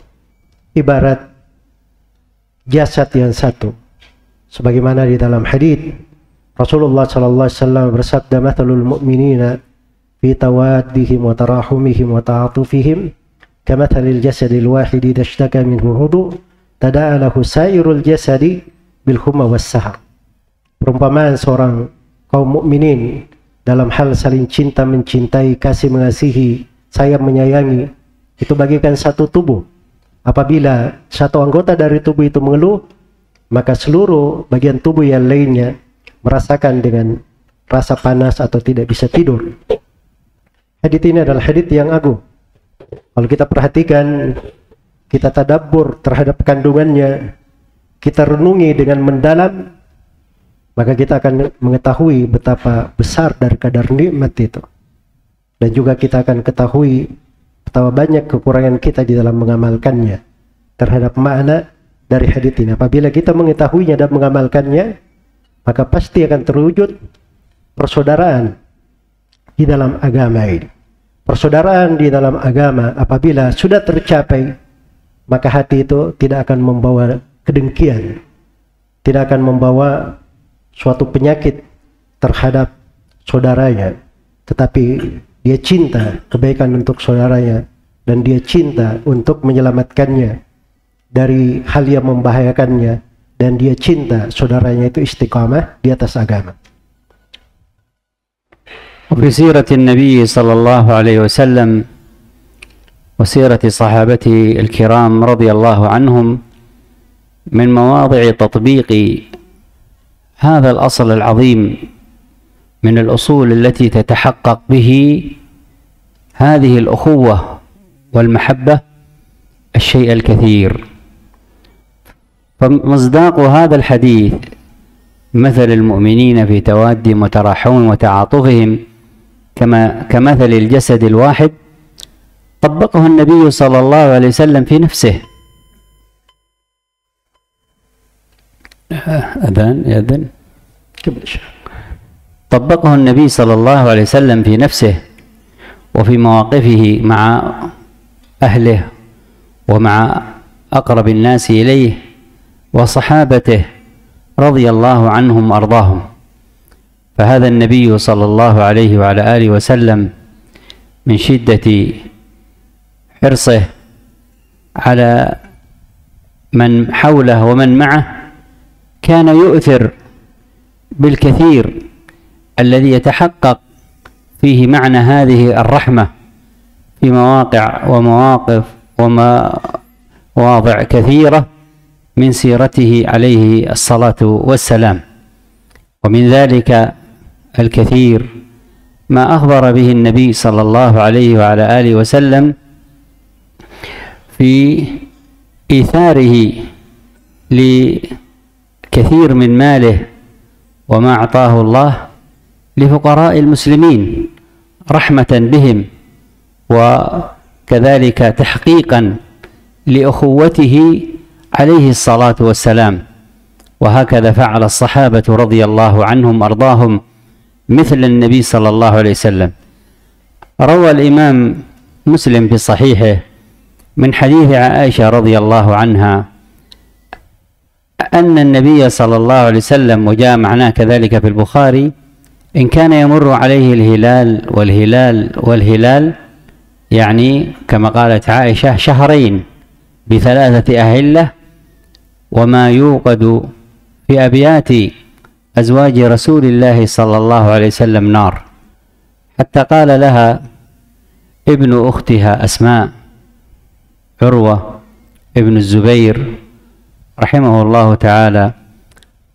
ibarat jasad yang satu. Sebagaimana di dalam hadits Rasulullah sallallahu alaihi wasallam bersabda, "Mathalul mu'minina fi tawaddihim wa tarahumihim wa ta'atufihim kamathalil jasadil wahidi idza ishtaka minhu 'udhu tada'a lahu sairul jasadi bil humma was sahar." Perumpamaan seorang kaum mukminin dalam hal saling cinta mencintai, kasih mengasihi, sayang menyayangi, itu bagaikan satu tubuh. Apabila satu anggota dari tubuh itu mengeluh, maka seluruh bagian tubuh yang lainnya merasakan dengan rasa panas atau tidak bisa tidur. Hadits ini adalah hadits yang agung. Kalau kita perhatikan, kita tadabbur terhadap kandungannya, kita renungi dengan mendalam, maka kita akan mengetahui betapa besar dari kadar nikmat itu. Dan juga kita akan ketahui betapa banyak kekurangan kita di dalam mengamalkannya terhadap makna dari hadits ini. Apabila kita mengetahuinya dan mengamalkannya, maka pasti akan terwujud persaudaraan di dalam agama ini. Persaudaraan di dalam agama apabila sudah tercapai, maka hati itu tidak akan membawa kedengkian, tidak akan membawa suatu penyakit terhadap saudaranya, tetapi dia cinta kebaikan untuk saudaranya dan dia cinta untuk menyelamatkannya dari hal yang membahayakannya, dan dia cinta saudaranya itu istiqamah di atas agama. وفي سيرة النبي صلى الله عليه وسلم وسيرة صحابته الكرام رضي الله عنهم من مواضع تطبيق هذا الأصل العظيم من الأصول التي تتحقق به هذه الأخوة والمحبة الشيء الكثير. فمصداق هذا الحديث مثل المؤمنين في توادهم وتراحمهم وتعاطفهم كمثل الجسد الواحد طبقه النبي صلى الله عليه وسلم في نفسه. يأذن طبقه النبي صلى الله عليه وسلم في نفسه وفي مواقفه مع أهله ومع أقرب الناس إليه وصحابته رضي الله عنهم وأرضاهم. فهذا النبي صلى الله عليه وعلى آله وسلم من شدة حرصه على من حوله ومن معه كان يؤثر بالكثير الذي يتحقق فيه معنى هذه الرحمة في مواقع ومواقف ومواضع كثيرة من سيرته عليه الصلاة والسلام. ومن ذلك الكثير ما أخبر به النبي صلى الله عليه وعلى آله وسلم في إيثاره لكثير من ماله وما أعطاه الله لفقراء المسلمين رحمة بهم، وكذلك تحقيقا لأخوته عليه الصلاة والسلام، وهكذا فعل الصحابة رضي الله عنهم أرضاهم مثل النبي صلى الله عليه وسلم. روى الإمام مسلم في صحيحه من حديث عائشة رضي الله عنها أن النبي صلى الله عليه وسلم، وجاء معناه كذلك في البخاري، إن كان يمر عليه الهلال والهلال والهلال، يعني كما قالت عائشة شهرين ب3 أهلة، وما يوقد في أبيات أزواج رسول الله صلى الله عليه وسلم نار، حتى قال لها ابن أختها أسماء عروة ابن الزبير رحمه الله تعالى،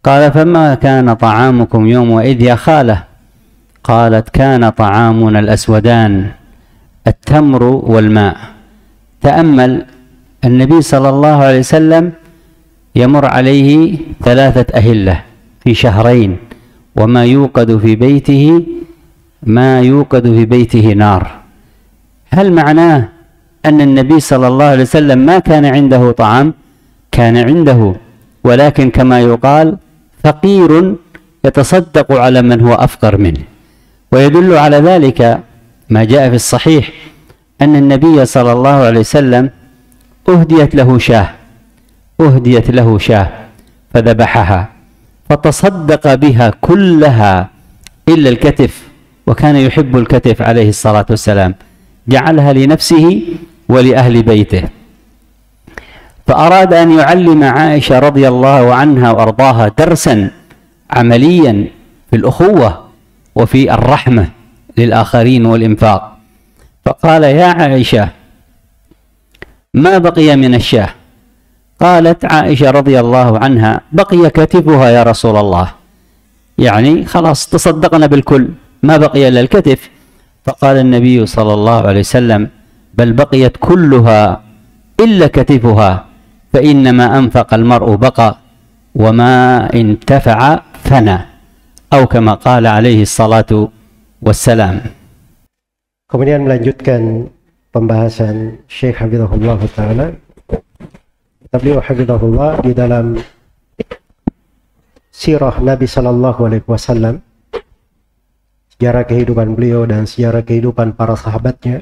قال: فما كان طعامكم يومئذ يا خالة؟ قالت: كان طعامنا الأسودان التمر والماء. تأمل، النبي صلى الله عليه وسلم يمر عليه 3 أهلة في شهرين، وما يوقد في بيته نار. هل معناه أن النبي صلى الله عليه وسلم ما كان عنده طعام؟ كان عنده، ولكن كما يقال فقير يتصدق على من هو أفقر منه. ويدل على ذلك ما جاء في الصحيح أن النبي صلى الله عليه وسلم أهديت له شاة فذبحها فتصدق بها كلها إلا الكتف، وكان يحب الكتف عليه الصلاة والسلام، جعلها لنفسه ولأهل بيته. فأراد أن يعلم عائشة رضي الله عنها وأرضاها درسا عمليا في الأخوة وفي الرحمة للآخرين والإنفاق، فقال: يا عائشة، ما بقي من الشاة؟ قالت عائشة رضي الله عنها: بقي كتفها يا رسول الله، يعني خلاص تصدقنا بالكل، ما بقي إلا الكتف. فقال النبي صلى الله عليه وسلم: بل بقيت كلها إلا كتفها، فإنما أنفق المرء بقى وما انتفع فنى، أو كما قال عليه الصلاة والسلام. Kemudian melanjutkan pembahasan Syekh Hafizahullah Ta'ala. Beliau Hafizahullah di dalam sirah Nabi Sallallahu Alaihi Wasallam, sejarah kehidupan beliau dan sejarah kehidupan para sahabatnya,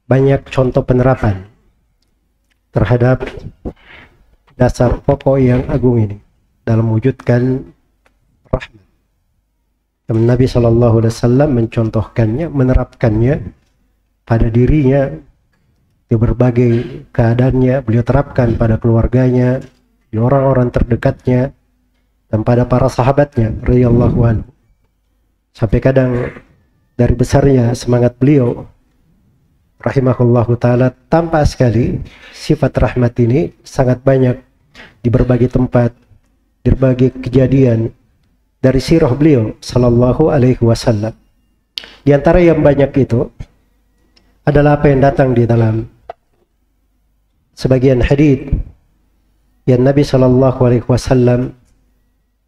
banyak contoh penerapan terhadap dasar pokok yang agung ini dalam mewujudkan rahmat. Dan Nabi Sallallahu Alaihi Wasallam mencontohkannya, menerapkannya pada dirinya di berbagai keadaannya. Beliau terapkan pada keluarganya, di orang-orang terdekatnya, dan pada para sahabatnya radhiyallahu anhu. Sampai kadang dari besarnya semangat beliau rahimahullahu ta'ala, tampak sekali sifat rahmat ini sangat banyak di berbagai tempat, di berbagai kejadian dari sirah beliau sallallahu alaihi wasallam. Di antara yang banyak itu adalah apa yang datang di dalam sebagian hadits yang Nabi sallallahu alaihi wasallam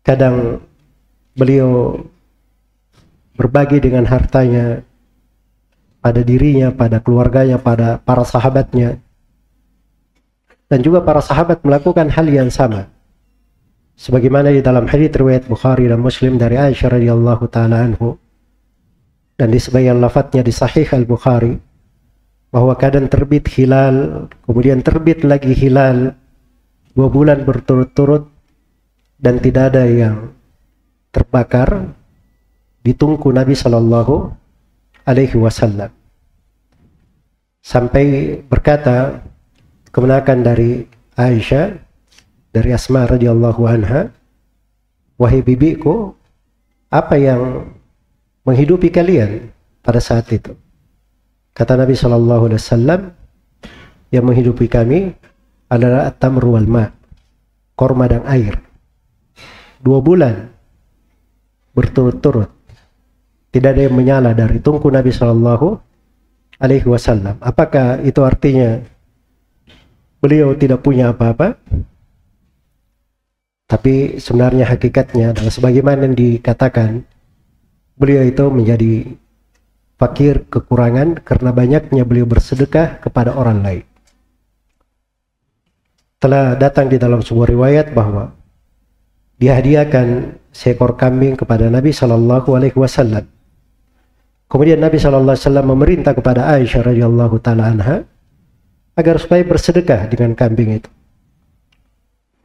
kadang beliau berbagi dengan hartanya pada dirinya, pada keluarganya, pada para sahabatnya, dan juga para sahabat melakukan hal yang sama. Sebagaimana di dalam hadits riwayat Bukhari dan Muslim dari Aisyah radhiyallahu taala anhu, dan di sebagian lafadznya di Sahih Al-Bukhari, bahwa kadang terbit hilal, kemudian terbit lagi hilal 2 bulan berturut-turut, dan tidak ada yang terbakar di tungku Nabi Sallallahu Alaihi Wasallam. Sampai berkata kemenakan dari Aisyah, dari Asma radhiyallahu anha, wahai bibiku, apa yang menghidupi kalian pada saat itu? Kata Nabi Sallallahu Alaihi Wasallam, yang menghidupi kami adalah at-tamru wal ma', korma dan air. 2 bulan berturut-turut tidak ada yang menyala dari tungku Nabi Sallallahu Alaihi Wasallam. Apakah itu artinya beliau tidak punya apa-apa? Tapi sebenarnya hakikatnya adalah sebagaimana yang dikatakan, beliau itu menjadi fakir, kekurangan karena banyaknya beliau bersedekah kepada orang lain. telah datang di dalam sebuah riwayat bahwa dihadiahkan seekor kambing kepada Nabi Shallallahu Alaihi Wasallam. Kemudian Nabi Shallallahu Alaihi Wasallam memerintah kepada Aisyah radhiyallahu taala anha agar supaya bersedekah dengan kambing itu.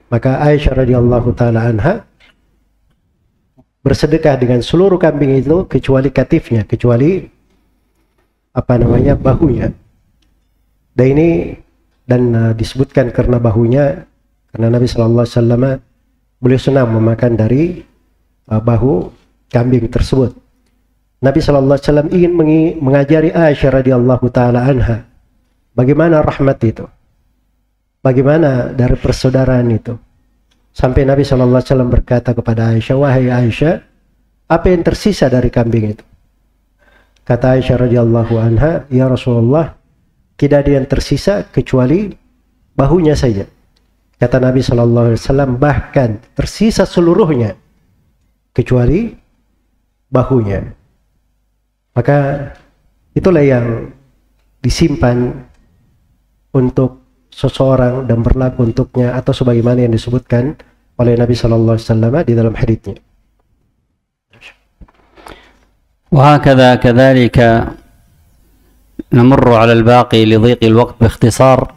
Maka Aisyah radhiyallahu taala anha bersedekah dengan seluruh kambing itu kecuali katifnya, kecuali bahunya. Dan disebutkan karena bahunya, karena Nabi Shallallahu Alaihi Wasallam beliau senang memakan dari bahu kambing tersebut. Nabi Shallallahu Alaihi Wasallam ingin mengajari Aisyah radhiyallahu taala anha bagaimana rahmat itu, bagaimana dari persaudaraan itu. Sampai Nabi Shallallahu Alaihi Wasallam berkata kepada Aisyah, wahai Aisyah, apa yang tersisa dari kambing itu? Kata Aisyah radhiyallahu anha, ya Rasulullah, tidak ada yang tersisa kecuali bahunya saja. Kata Nabi Shallallahu Alaihi Wasallam, bahkan tersisa seluruhnya kecuali bahunya. Maka itulah yang disimpan untuk seseorang dan berlaku untuknya, atau sebagaimana yang disebutkan oleh Nabi Shallallahu Alaihi Wasallam di dalam haditsnya. وهكذا كذلك نمر على الباقي لضيق الوقت باختصار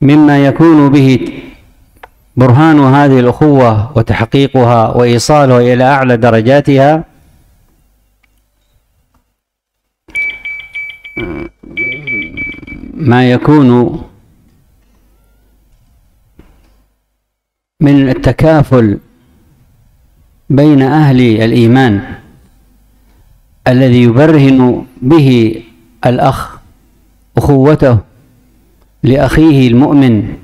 مما يكون به برهان هذه الأخوة وتحقيقها وإيصالها إلى أعلى درجاتها ما يكون من التكافل بين أهل الإيمان الذي يبرهن به الأخ أخوته لأخيه المؤمن،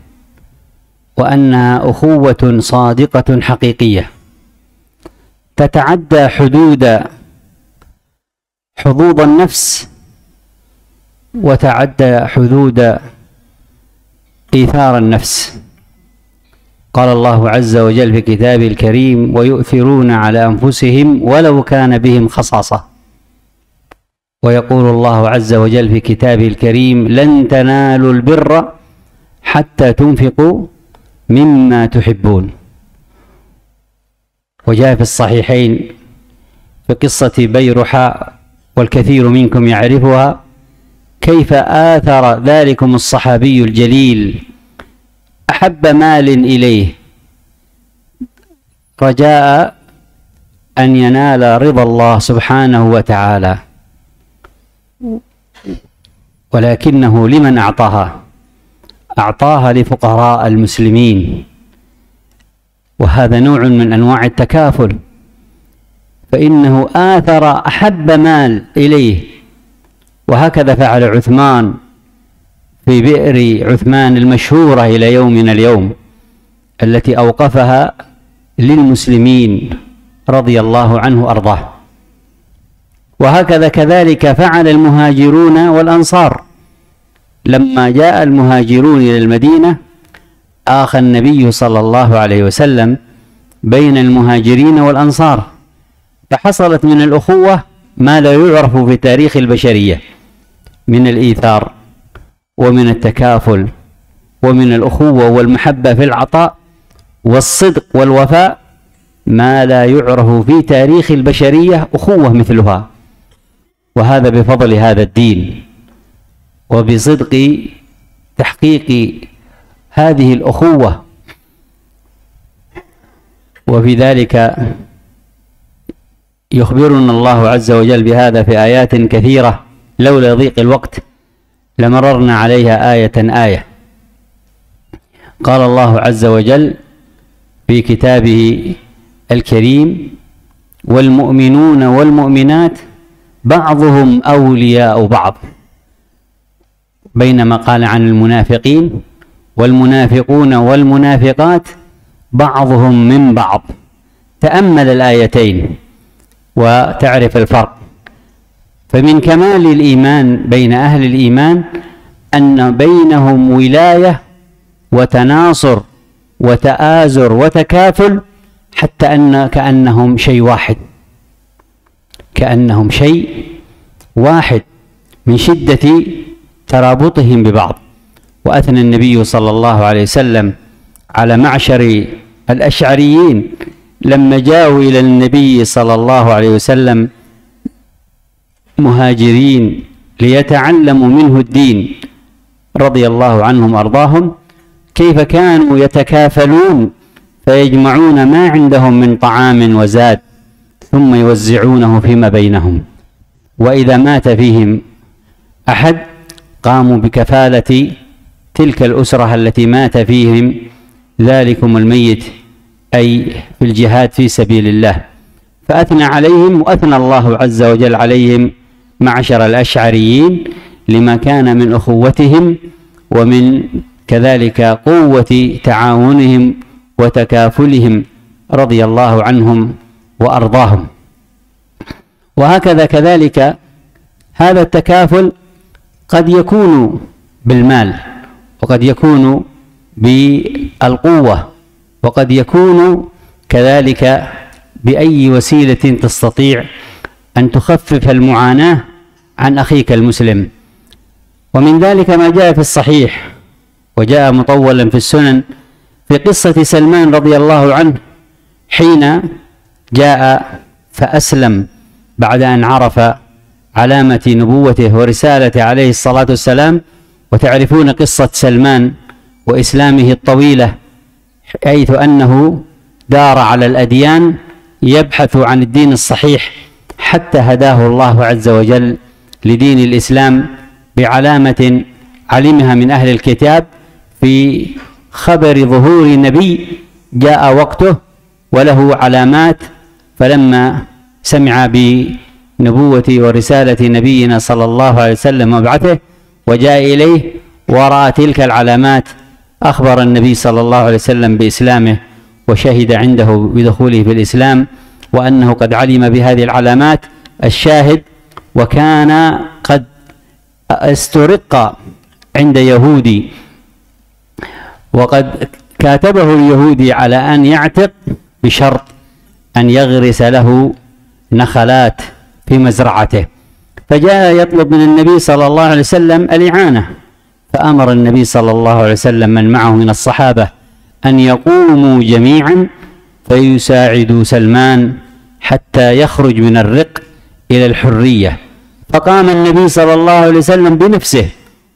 وأنها أخوة صادقة حقيقية تتعدى حدود النفس وتعدى حدود إيثار النفس. قال الله عز وجل في كتابه الكريم ويؤثرون على أنفسهم ولو كان بهم خصاصة، ويقول الله عز وجل في كتابه الكريم لن تنالوا البر حتى تنفقوا مما تحبون. وجاء في الصحيحين في قصة بيرحاء والكثير منكم يعرفها كيف آثر ذلكم الصحابي الجليل أحب مال إليه رجاء أن ينال رضا الله سبحانه وتعالى، ولكنه لمن أعطاها لفقراء المسلمين، وهذا نوع من أنواع التكافل، فإنه آثر أحب مال إليه. وهكذا فعل عثمان في بئر عثمان المشهورة إلى يومنا اليوم التي أوقفها للمسلمين رضي الله عنه وأرضاه. وهكذا كذلك فعل المهاجرون والأنصار لما جاء المهاجرون إلى المدينة آخى النبي صلى الله عليه وسلم بين المهاجرين والأنصار، فحصلت من الأخوة ما لا يعرف في تاريخ البشرية من الإيثار ومن التكافل ومن الأخوة والمحبة في العطاء والصدق والوفاء ما لا يعرف في تاريخ البشرية أخوة مثلها. وهذا بفضل هذا الدين وبصدق تحقيق هذه الأخوة. وفي ذلك يخبرنا الله عز وجل بهذا في آيات كثيرة، لولا ضيق الوقت لمررنا عليها آية آية. قال الله عز وجل في كتابه الكريم والمؤمنون والمؤمنات بعضهم أولياء بعض، بينما قال عن المنافقين والمنافقون والمنافقات بعضهم من بعض. تأمل الآيتين وتعرف الفرق. فمن كمال الإيمان بين أهل الإيمان أن بينهم ولاية وتناصر وتآزر وتكافل، حتى أن كأنهم شيء واحد، كأنهم شيء واحد من شدة ترابطهم ببعض. وأثنى النبي صلى الله عليه وسلم على معشر الأشعريين لما جاءوا إلى النبي صلى الله عليه وسلم مهاجرين ليتعلموا منه الدين رضي الله عنهم وأرضاهم، كيف كانوا يتكافلون فيجمعون ما عندهم من طعام وزاد ثم يوزعونه فيما بينهم، وإذا مات فيهم أحد قاموا بكفالة تلك الأسرة التي مات فيهم ذلكم الميت، أي في الجهاد في سبيل الله. فأثنى عليهم وأثنى الله عز وجل عليهم معشر الأشعريين لما كان من أخوتهم ومن كذلك قوة تعاونهم وتكافلهم رضي الله عنهم وأرضاهم. وهكذا كذلك هذا التكافل قد يكون بالمال، وقد يكون بالقوة، وقد يكون كذلك بأي وسيلة تستطيع أن تخفف المعاناة عن أخيك المسلم. ومن ذلك ما جاء في الصحيح وجاء مطولا في السنن في قصة سلمان رضي الله عنه حين جاء فأسلم بعد أن عرف علامة نبوته ورسالته عليه الصلاة والسلام. وتعرفون قصة سلمان وإسلامه الطويلة، حيث أنه دار على الأديان يبحث عن الدين الصحيح حتى هداه الله عز وجل لدين الإسلام بعلامة علمها من أهل الكتاب في خبر ظهور نبي جاء وقته وله علامات، فلما سمع بنبوة ورسالة نبينا صلى الله عليه وسلم وبعثه وجاء إليه ورأى تلك العلامات أخبر النبي صلى الله عليه وسلم بإسلامه وشهد عنده بدخوله في الإسلام وأنه قد علم بهذه العلامات. الشاهد وكان قد استرق عند يهودي، وقد كاتبه اليهودي على أن يعتق بشرط أن يغرس له نخلات في مزرعته، فجاء يطلب من النبي صلى الله عليه وسلم الإعانة، فأمر النبي صلى الله عليه وسلم من معه من الصحابة أن يقوموا جميعا فيساعدوا سلمان حتى يخرج من الرق إلى الحرية. فقام النبي صلى الله عليه وسلم بنفسه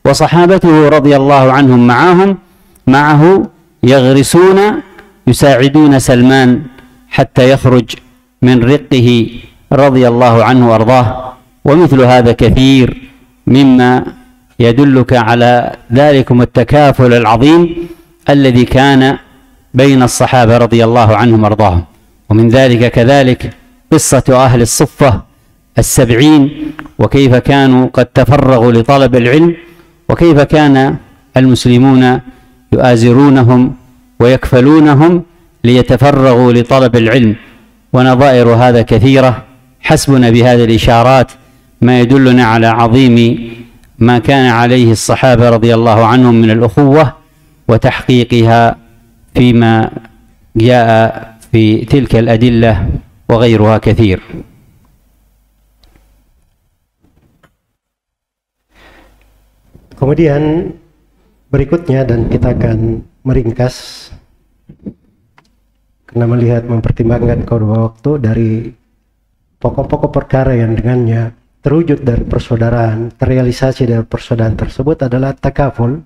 وصحابته رضي الله عنهم معه يغرسون يساعدون سلمان حتى يخرج من رقه رضي الله عنه وأرضاه. ومثل هذا كثير مما يدلك على ذلكم التكافل العظيم الذي كان بين الصحابة رضي الله عنهم وأرضاهم. ومن ذلك كذلك قصة أهل الصفة 70 وكيف كانوا قد تفرغوا لطلب العلم، وكيف كان المسلمون يؤازرونهم ويكفلونهم ليتفرغوا لطلب العلم. ونظائر هذا كثيرة، حسبنا بهذه الإشارات ما يدلنا على عظيم ما كان عليه الصحابة رضي الله عنهم من الأخوة وتحقيقها فيما جاء في تلك الأدلة وغيرها كثير. Kemudian berikutnya, dan kita akan meringkas karena melihat mempertimbangkan kedua waktu, dari pokok-pokok perkara yang dengannya terwujud dari persaudaraan, terrealisasi dari persaudaraan tersebut adalah takaful,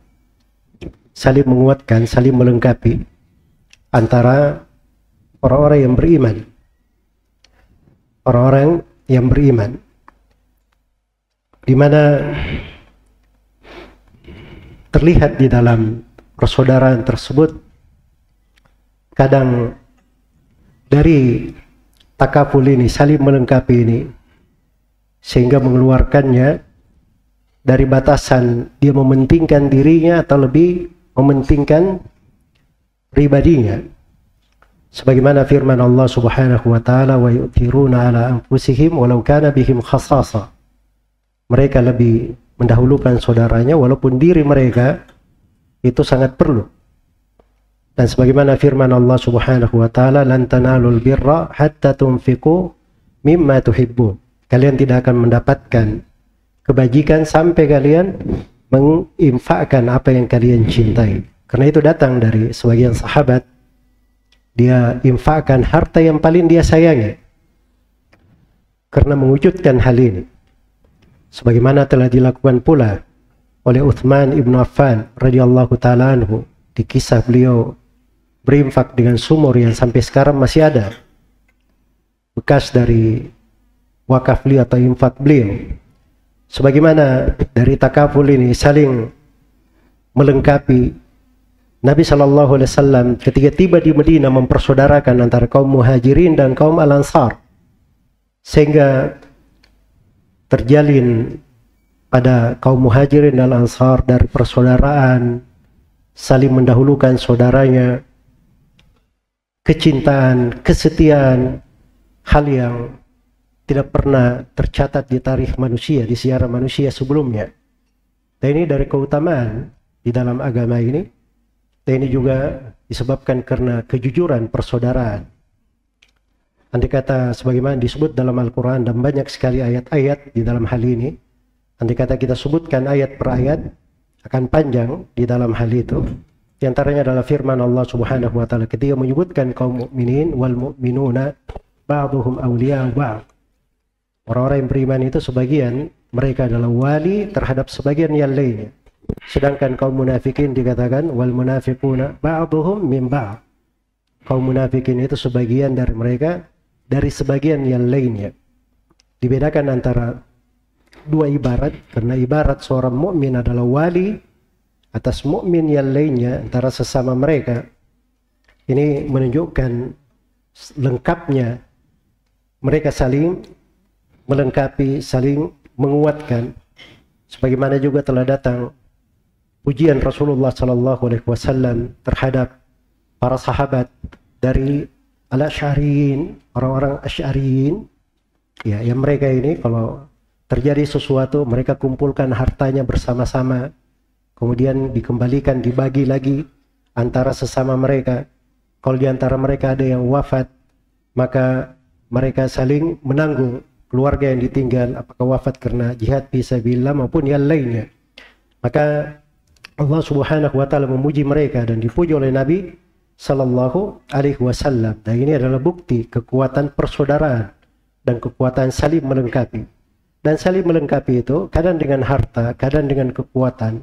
saling menguatkan, saling melengkapi antara orang-orang yang beriman. Orang-orang yang beriman, di mana terlihat di dalam persaudaraan tersebut kadang dari takaful ini, saling melengkapi ini, sehingga mengeluarkannya dari batasan dia mementingkan dirinya atau lebih mementingkan pribadinya, sebagaimana firman Allah Subhanahu wa taala, wa yu'thiruna ala anfusihim walau kana bihim khasasa. Mereka lebih mendahulukan saudaranya walaupun diri mereka itu sangat perlu. Dan sebagaimana firman Allah Subhanahu wa taala, lan tanalul birra hatta tunfiqu mimma tuhibbun. Kalian tidak akan mendapatkan kebajikan sampai kalian menginfakkan apa yang kalian cintai. Karena itu datang dari sebagian sahabat, dia infakkan harta yang paling dia sayangi karena mewujudkan hal ini. Sebagaimana telah dilakukan pula oleh Uthman ibn Affan radhiyallahu ta'ala anhu di kisah beliau berinfak dengan sumur yang sampai sekarang masih ada bekas dari wakaf beliau atau infak beliau. Sebagaimana dari takaful ini saling melengkapi, Nabi SAW ketika tiba di Madinah mempersaudarakan antara kaum muhajirin dan kaum al-ansar, sehingga terjalin pada kaum muhajirin dan ansar dari persaudaraan, saling mendahulukan saudaranya, kecintaan, kesetiaan, hal yang tidak pernah tercatat di tarikh manusia, di sejarah manusia sebelumnya. Dan ini dari keutamaan di dalam agama ini. Dan ini juga disebabkan karena kejujuran persaudaraan. Andai kata sebagaimana disebut dalam Al-Quran dan banyak sekali ayat-ayat di dalam hal ini, andai kata kita sebutkan ayat per ayat akan panjang di dalam hal itu. Di antaranya adalah firman Allah Subhanahu wa taala ketika menyebutkan kaum mukminin wal mu'minuna ba'dhum awliya'u ba'd. Orang-orang yang beriman itu sebagian mereka adalah wali terhadap sebagian yang lainnya. Sedangkan kaum munafikin dikatakan wal munafiquna ba'dhum min ba'd. Kaum munafikin itu sebagian dari mereka dari sebagian yang lainnya. Dibedakan antara dua ibarat, karena ibarat seorang mukmin adalah wali atas mukmin yang lainnya antara sesama mereka. Ini menunjukkan lengkapnya mereka saling melengkapi, saling menguatkan. Sebagaimana juga telah datang pujian Rasulullah SAW terhadap para sahabat dari al-Asy'ariyin, orang-orang Asy'ariyin, ya, yang mereka ini kalau terjadi sesuatu mereka kumpulkan hartanya bersama-sama, kemudian dikembalikan, dibagi lagi antara sesama mereka. Kalau di antara mereka ada yang wafat, maka mereka saling menanggung keluarga yang ditinggal, apakah wafat karena jihad fisabilillah maupun yang lainnya. Maka Allah Subhanahu wa taala memuji mereka dan dipuji oleh Nabi sallallahu alaihi wasallam. Dan ini adalah bukti kekuatan persaudaraan dan kekuatan saling melengkapi. Dan saling melengkapi itu kadang dengan harta, kadang dengan kekuatan,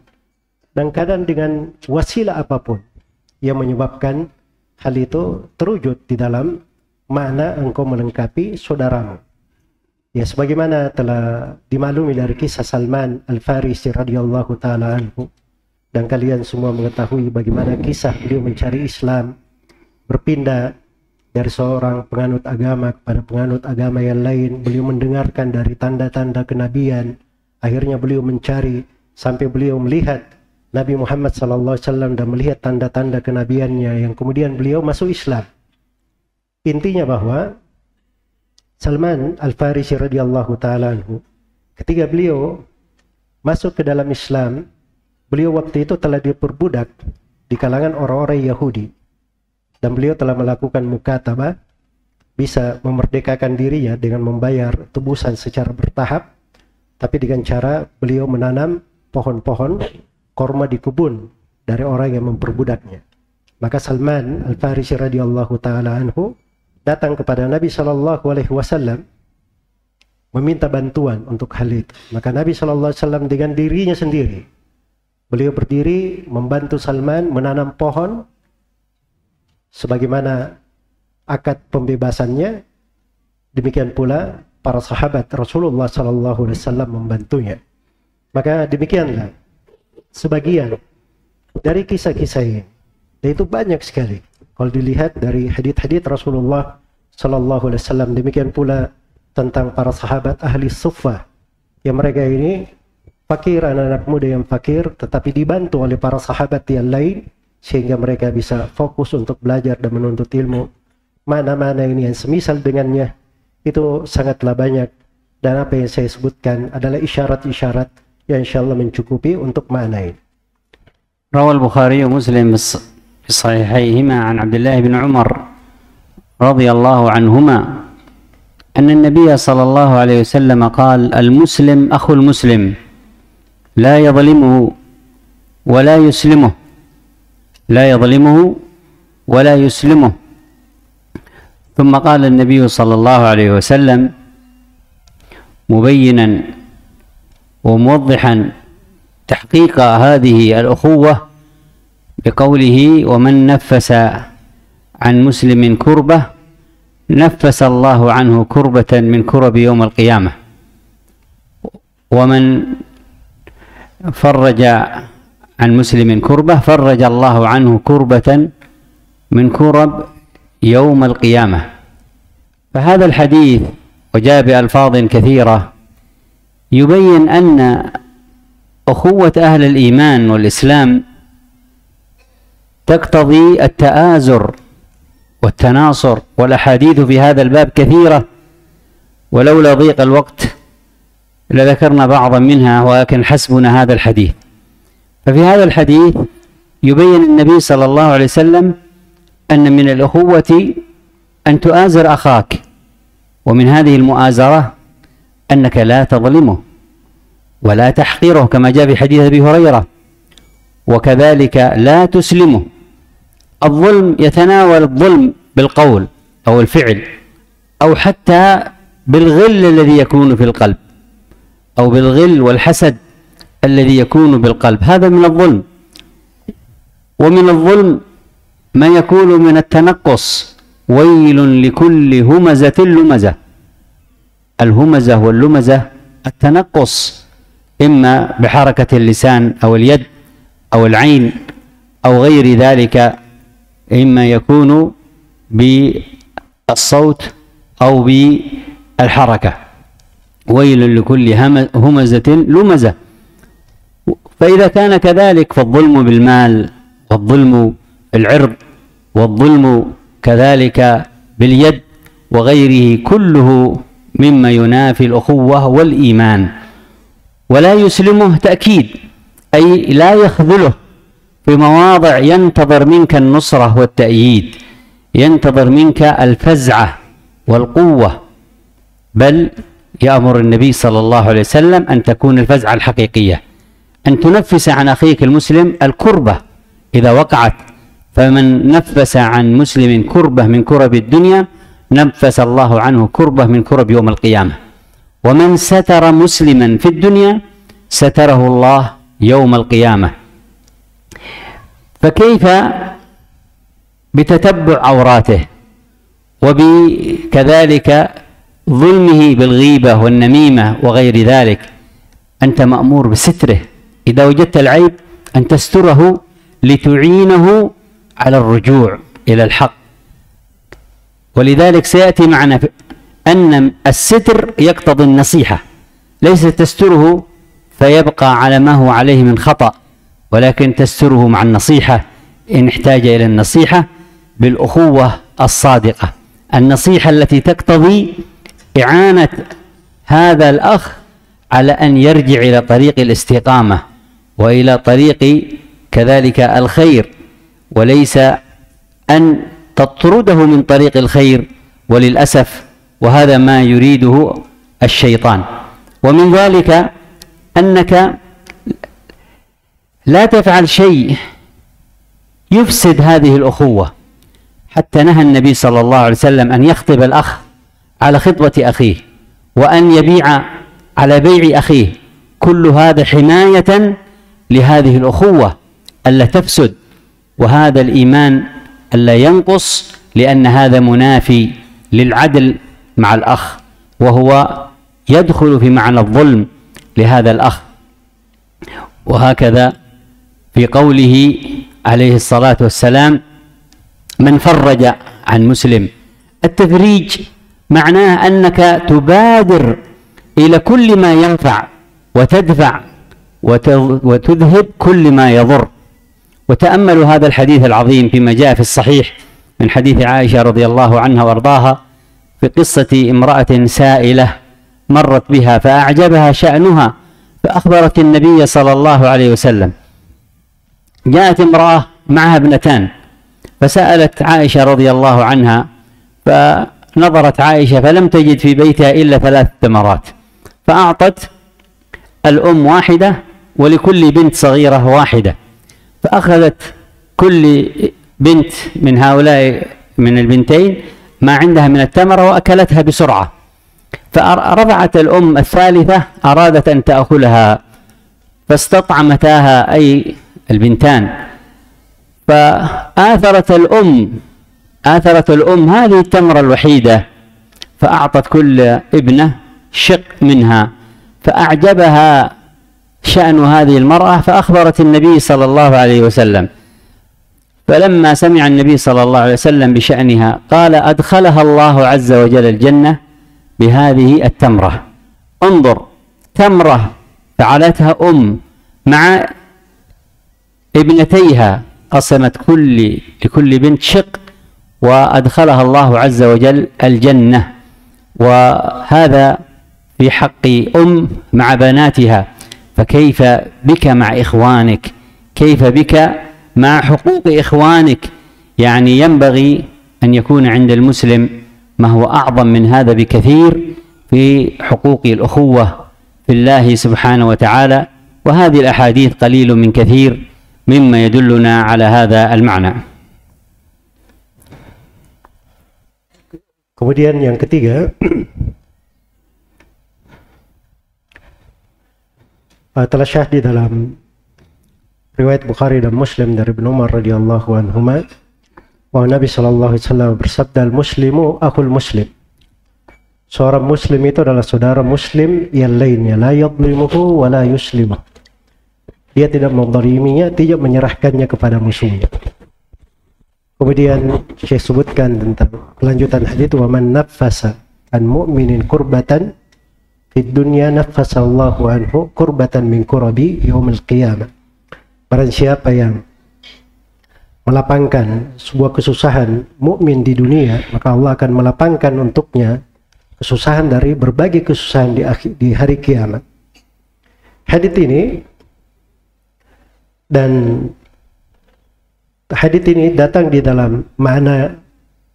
dan kadang dengan wasilah apapun yang menyebabkan hal itu terwujud di dalam makna engkau melengkapi saudaramu. Ya, sebagaimana telah dimaklumi dari kisah Salman Al-Farisi radhiyallahu taala anhu, dan kalian semua mengetahui bagaimana kisah beliau mencari Islam, berpindah dari seorang penganut agama kepada penganut agama yang lain. Beliau mendengarkan dari tanda-tanda kenabian, akhirnya beliau mencari sampai beliau melihat Nabi Muhammad SAW dan melihat tanda-tanda kenabiannya, yang kemudian beliau masuk Islam. Intinya bahwa Salman Al-Farisi radhiyallahu ta'ala anhu, ketika beliau masuk ke dalam Islam, beliau waktu itu telah diperbudak di kalangan orang-orang Yahudi, dan beliau telah melakukan mukatabah, bisa memerdekakan dirinya dengan membayar tebusan secara bertahap, tapi dengan cara beliau menanam pohon-pohon korma di kebun dari orang yang memperbudaknya. Maka Salman Al-Farisi radhiyallahu ta'ala anhu datang kepada Nabi SAW meminta bantuan untuk hal itu. Maka Nabi SAW dengan dirinya sendiri, beliau berdiri membantu Salman menanam pohon sebagaimana akad pembebasannya. Demikian pula para sahabat Rasulullah SAW membantunya. Maka demikianlah sebagian dari kisah-kisah ini. Dan itu banyak sekali kalau dilihat dari hadits-hadits Rasulullah SAW. Demikian pula tentang para sahabat ahli suffah, yang mereka ini fakir, anak-anak muda yang fakir, tetapi dibantu oleh para sahabat yang lain sehingga mereka bisa fokus untuk belajar dan menuntut ilmu. Mana-mana ini yang semisal dengannya itu sangatlah banyak, dan apa yang saya sebutkan adalah isyarat-isyarat yang insyaallah mencukupi untuk makna ini. Rawal Bukhari wa Muslim في صحيحيهما عن عبد الله بن عمر رضي الله عنهما أن النبي صلى الله عليه وسلم قال: المسلم أخو المسلم لا يظلمه ولا يسلمه، لا يظلمه ولا يسلمه. ثم قال النبي صلى الله عليه وسلم مبينا وموضحا تحقيق هذه الأخوة بقوله: ومن نفس عن مسلم كربة نفس الله عنه كربة من كرب يوم القيامة، ومن فرج عن مسلم كربة فرج الله عنه كربة من كرب يوم القيامة. فهذا الحديث وجاء بألفاظ كثيرة يبين أن أخوة أهل الإيمان والإسلام تقتضي التآزر والتناصر، والأحاديث في هذا الباب كثيرة، ولولا ضيق الوقت لذكرنا بعضا منها، ولكن حسبنا هذا الحديث. ففي هذا الحديث يبين النبي صلى الله عليه وسلم أن من الأخوة أن تؤازر أخاك، ومن هذه المؤازرة أنك لا تظلمه ولا تحقره كما جاء في حديث أبي هريرة، وكذلك لا تسلمه. الظلم يتناول الظلم بالقول أو الفعل، أو حتى بالغل الذي يكون في القلب، أو بالغل والحسد الذي يكون بالقلب، هذا من الظلم. ومن الظلم ما يكون من التنقص: ويل لكل همزة لمزة. الهمزة واللمزة التنقص، إما بحركة اللسان أو اليد أو العين أو غير ذلك، إما يكون بالصوت أو بالحركة. ويل لكل همزة لمزة. فإذا كان كذلك فالظلم بالمال، والظلم بالعرض، والظلم كذلك باليد وغيره كله مما ينافي الأخوة والإيمان. ولا يسلمه تأكيد، أي لا يخذله في مواضع ينتظر منك النصرة والتأييد، ينتظر منك الفزعة والقوة، بل يأمر النبي صلى الله عليه وسلم أن تكون الفزعة الحقيقية، أن تنفس عن أخيك المسلم الكربة إذا وقعت. فمن نفس عن مسلم كربة من كرب الدنيا نفس الله عنه كربة من كرب يوم القيامة. ومن ستر مسلما في الدنيا ستره الله يوم القيامة. فكيف بتتبع عوراته، وبكذلك ظلمه بالغيبة والنميمة وغير ذلك؟ أنت مأمور بستره، إذا وجدت العيب أن تستره لتعينه على الرجوع إلى الحق. ولذلك سيأتي معنا أن الستر يقتضي النصيحة، ليس تستره فيبقى على ما هو عليه من خطأ، ولكن تستره مع النصيحة إن احتاج إلى النصيحة، بالأخوة الصادقة، النصيحة التي تقتضي إعانة هذا الأخ على أن يرجع إلى طريق الاستقامة وإلى طريق كذلك الخير، وليس أن تطرده من طريق الخير، وللأسف وهذا ما يريده الشيطان. ومن ذلك أنك لا تفعل شيء يفسد هذه الأخوة، حتى نهى النبي صلى الله عليه وسلم أن يخطب الأخ على خطبة أخيه، وأن يبيع على بيع أخيه، كل هذا حماية لهذه الأخوة ألا تفسد، وهذا الإيمان ألا ينقص، لأن هذا منافي للعدل مع الأخ، وهو يدخل في معنى الظلم لهذا الأخ. وهكذا في قوله عليه الصلاة والسلام: من فرج عن مسلم. التفريج معناه أنك تبادر إلى كل ما ينفع، وتدفع وتذهب كل ما يضر. وتأملوا هذا الحديث العظيم فيما جاء في الصحيح من حديث عائشة رضي الله عنها وارضاها، في قصة امرأة سائلة مرت بها فأعجبها شأنها، فأخبرت النبي صلى الله عليه وسلم. جاءت امرأة معها ابنتان، فسألت عائشة رضي الله عنها، فنظرت عائشة فلم تجد في بيتها إلا 3 تمرات، فأعطت الأم واحدة ولكل بنت صغيرة واحدة، فأخذت كل بنت من هؤلاء من البنتين ما عندها من التمرة وأكلتها بسرعة، فرفعت الأم الثالثة أرادت أن تأكلها فاستطعمتاها أي البنتان، فآثرت الأم هذه التمرة الوحيدة فأعطت كل ابنة شق منها، فأعجبها شأن هذه المرأة فأخبرت النبي صلى الله عليه وسلم، فلما سمع النبي صلى الله عليه وسلم بشأنها قال أدخلها الله عز وجل الجنة بهذه التمرة. انظر، تمرة فعلتها مع ابنتيها، قسمت لكل بنت شق وأدخلها الله عز وجل الجنة. وهذا في حق مع بناتها، فكيف بك مع إخوانك؟ كيف بك مع حقوق إخوانك؟ يعني ينبغي أن يكون عند المسلم ما هو أعظم من هذا بكثير في حقوق الأخوة في الله سبحانه وتعالى، وهذه الأحاديث قليل من كثير مما يدلنا على هذا المعنى. Kemudian yang ketiga, telah syah di dalam riwayat Bukhari dan Muslim dari Ibnu Umar radhiyallahu anhuma bahwa Nabi sallallahu alaihi wasallam bersabda, al-muslimu akhul muslim. Seorang muslim itu adalah saudara muslim yang lainnya, la yadlimuhu wa la yuslimuh. Dia tidak menzaliminya, tidak menyerahkannya kepada musuhnya. Kemudian Syekh sebutkan tentang kelanjutan hadis, wa man naffasa an mu'minin kurbatan fid dunya naffasallahu anhu kurbatan min kurabi yaumil qiyamah. Barang siapa yang melapangkan sebuah kesusahan mukmin di dunia, maka Allah akan melapangkan untuknya kesusahan dari berbagai kesusahan di hari kiamat. Hadis ini datang di dalam makna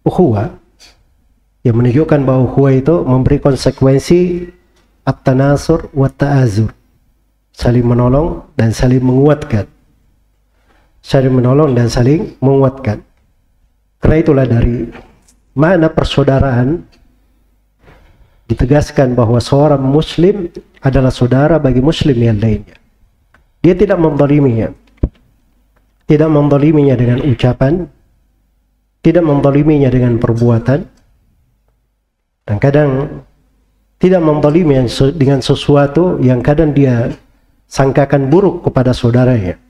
ukhuwah yang menunjukkan bahwa ukhuwah itu memberi konsekuensi at-tanasur wa ta'azur, saling menolong dan saling menguatkan. Saling menolong dan saling menguatkan. Karena itulah dari makna persaudaraan ditegaskan bahwa seorang muslim adalah saudara bagi muslim yang lainnya. Dia tidak menzaliminya. Tidak menzaliminya dengan ucapan, tidak menzaliminya dengan perbuatan, dan kadang tidak menzaliminya dengan sesuatu yang kadang dia sangkakan buruk kepada saudaranya.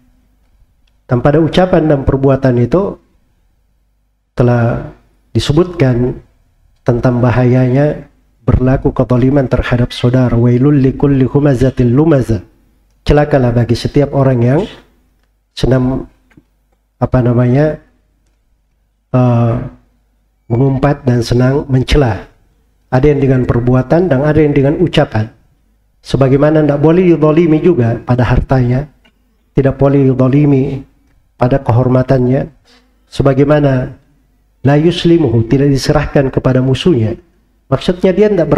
Dan pada ucapan dan perbuatan itu telah disebutkan tentang bahayanya berlaku kezaliman terhadap saudara. Wailul likulli humazatil lumazah. Celakalah bagi setiap orang yang senang mengumpat dan senang mencela. Ada yang dengan perbuatan dan ada yang dengan ucapan. Sebagaimana tidak boleh dizalimi juga pada hartanya, tidak boleh dizalimi pada kehormatannya, sebagaimana la yuslimuhu, tidak diserahkan kepada musuhnya. Maksudnya dia tidak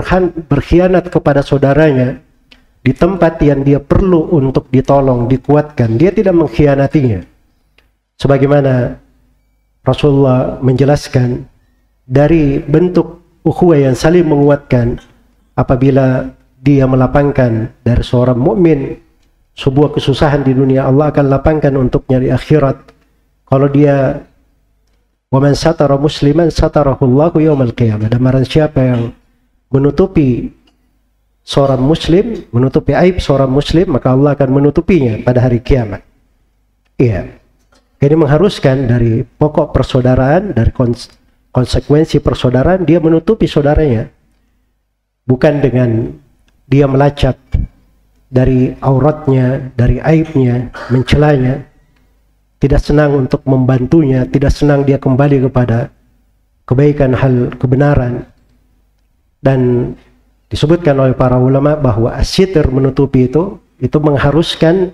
berkhianat kepada saudaranya di tempat yang dia perlu untuk ditolong, dikuatkan. Dia tidak mengkhianatinya. Sebagaimana Rasulullah menjelaskan dari bentuk ukhuwah yang saling menguatkan, apabila dia melapangkan dari seorang mukmin sebuah kesusahan di dunia, Allah akan lapangkan untuknya di akhirat. Kalau dia wa man satara musliman satarahullahu yaumal qiyamah, dan barang siapa yang menutupi seorang muslim, menutupi aib seorang muslim, maka Allah akan menutupinya pada hari kiamat. Iya. Ini mengharuskan dari pokok persaudaraan, dari konsekuensi persaudaraan, dia menutupi saudaranya. Bukan dengan dia melacak dari auratnya, dari aibnya, mencelanya. Tidak senang untuk membantunya, tidak senang dia kembali kepada kebaikan, hal kebenaran. Dan disebutkan oleh para ulama bahwa as-sitr, menutupi itu mengharuskan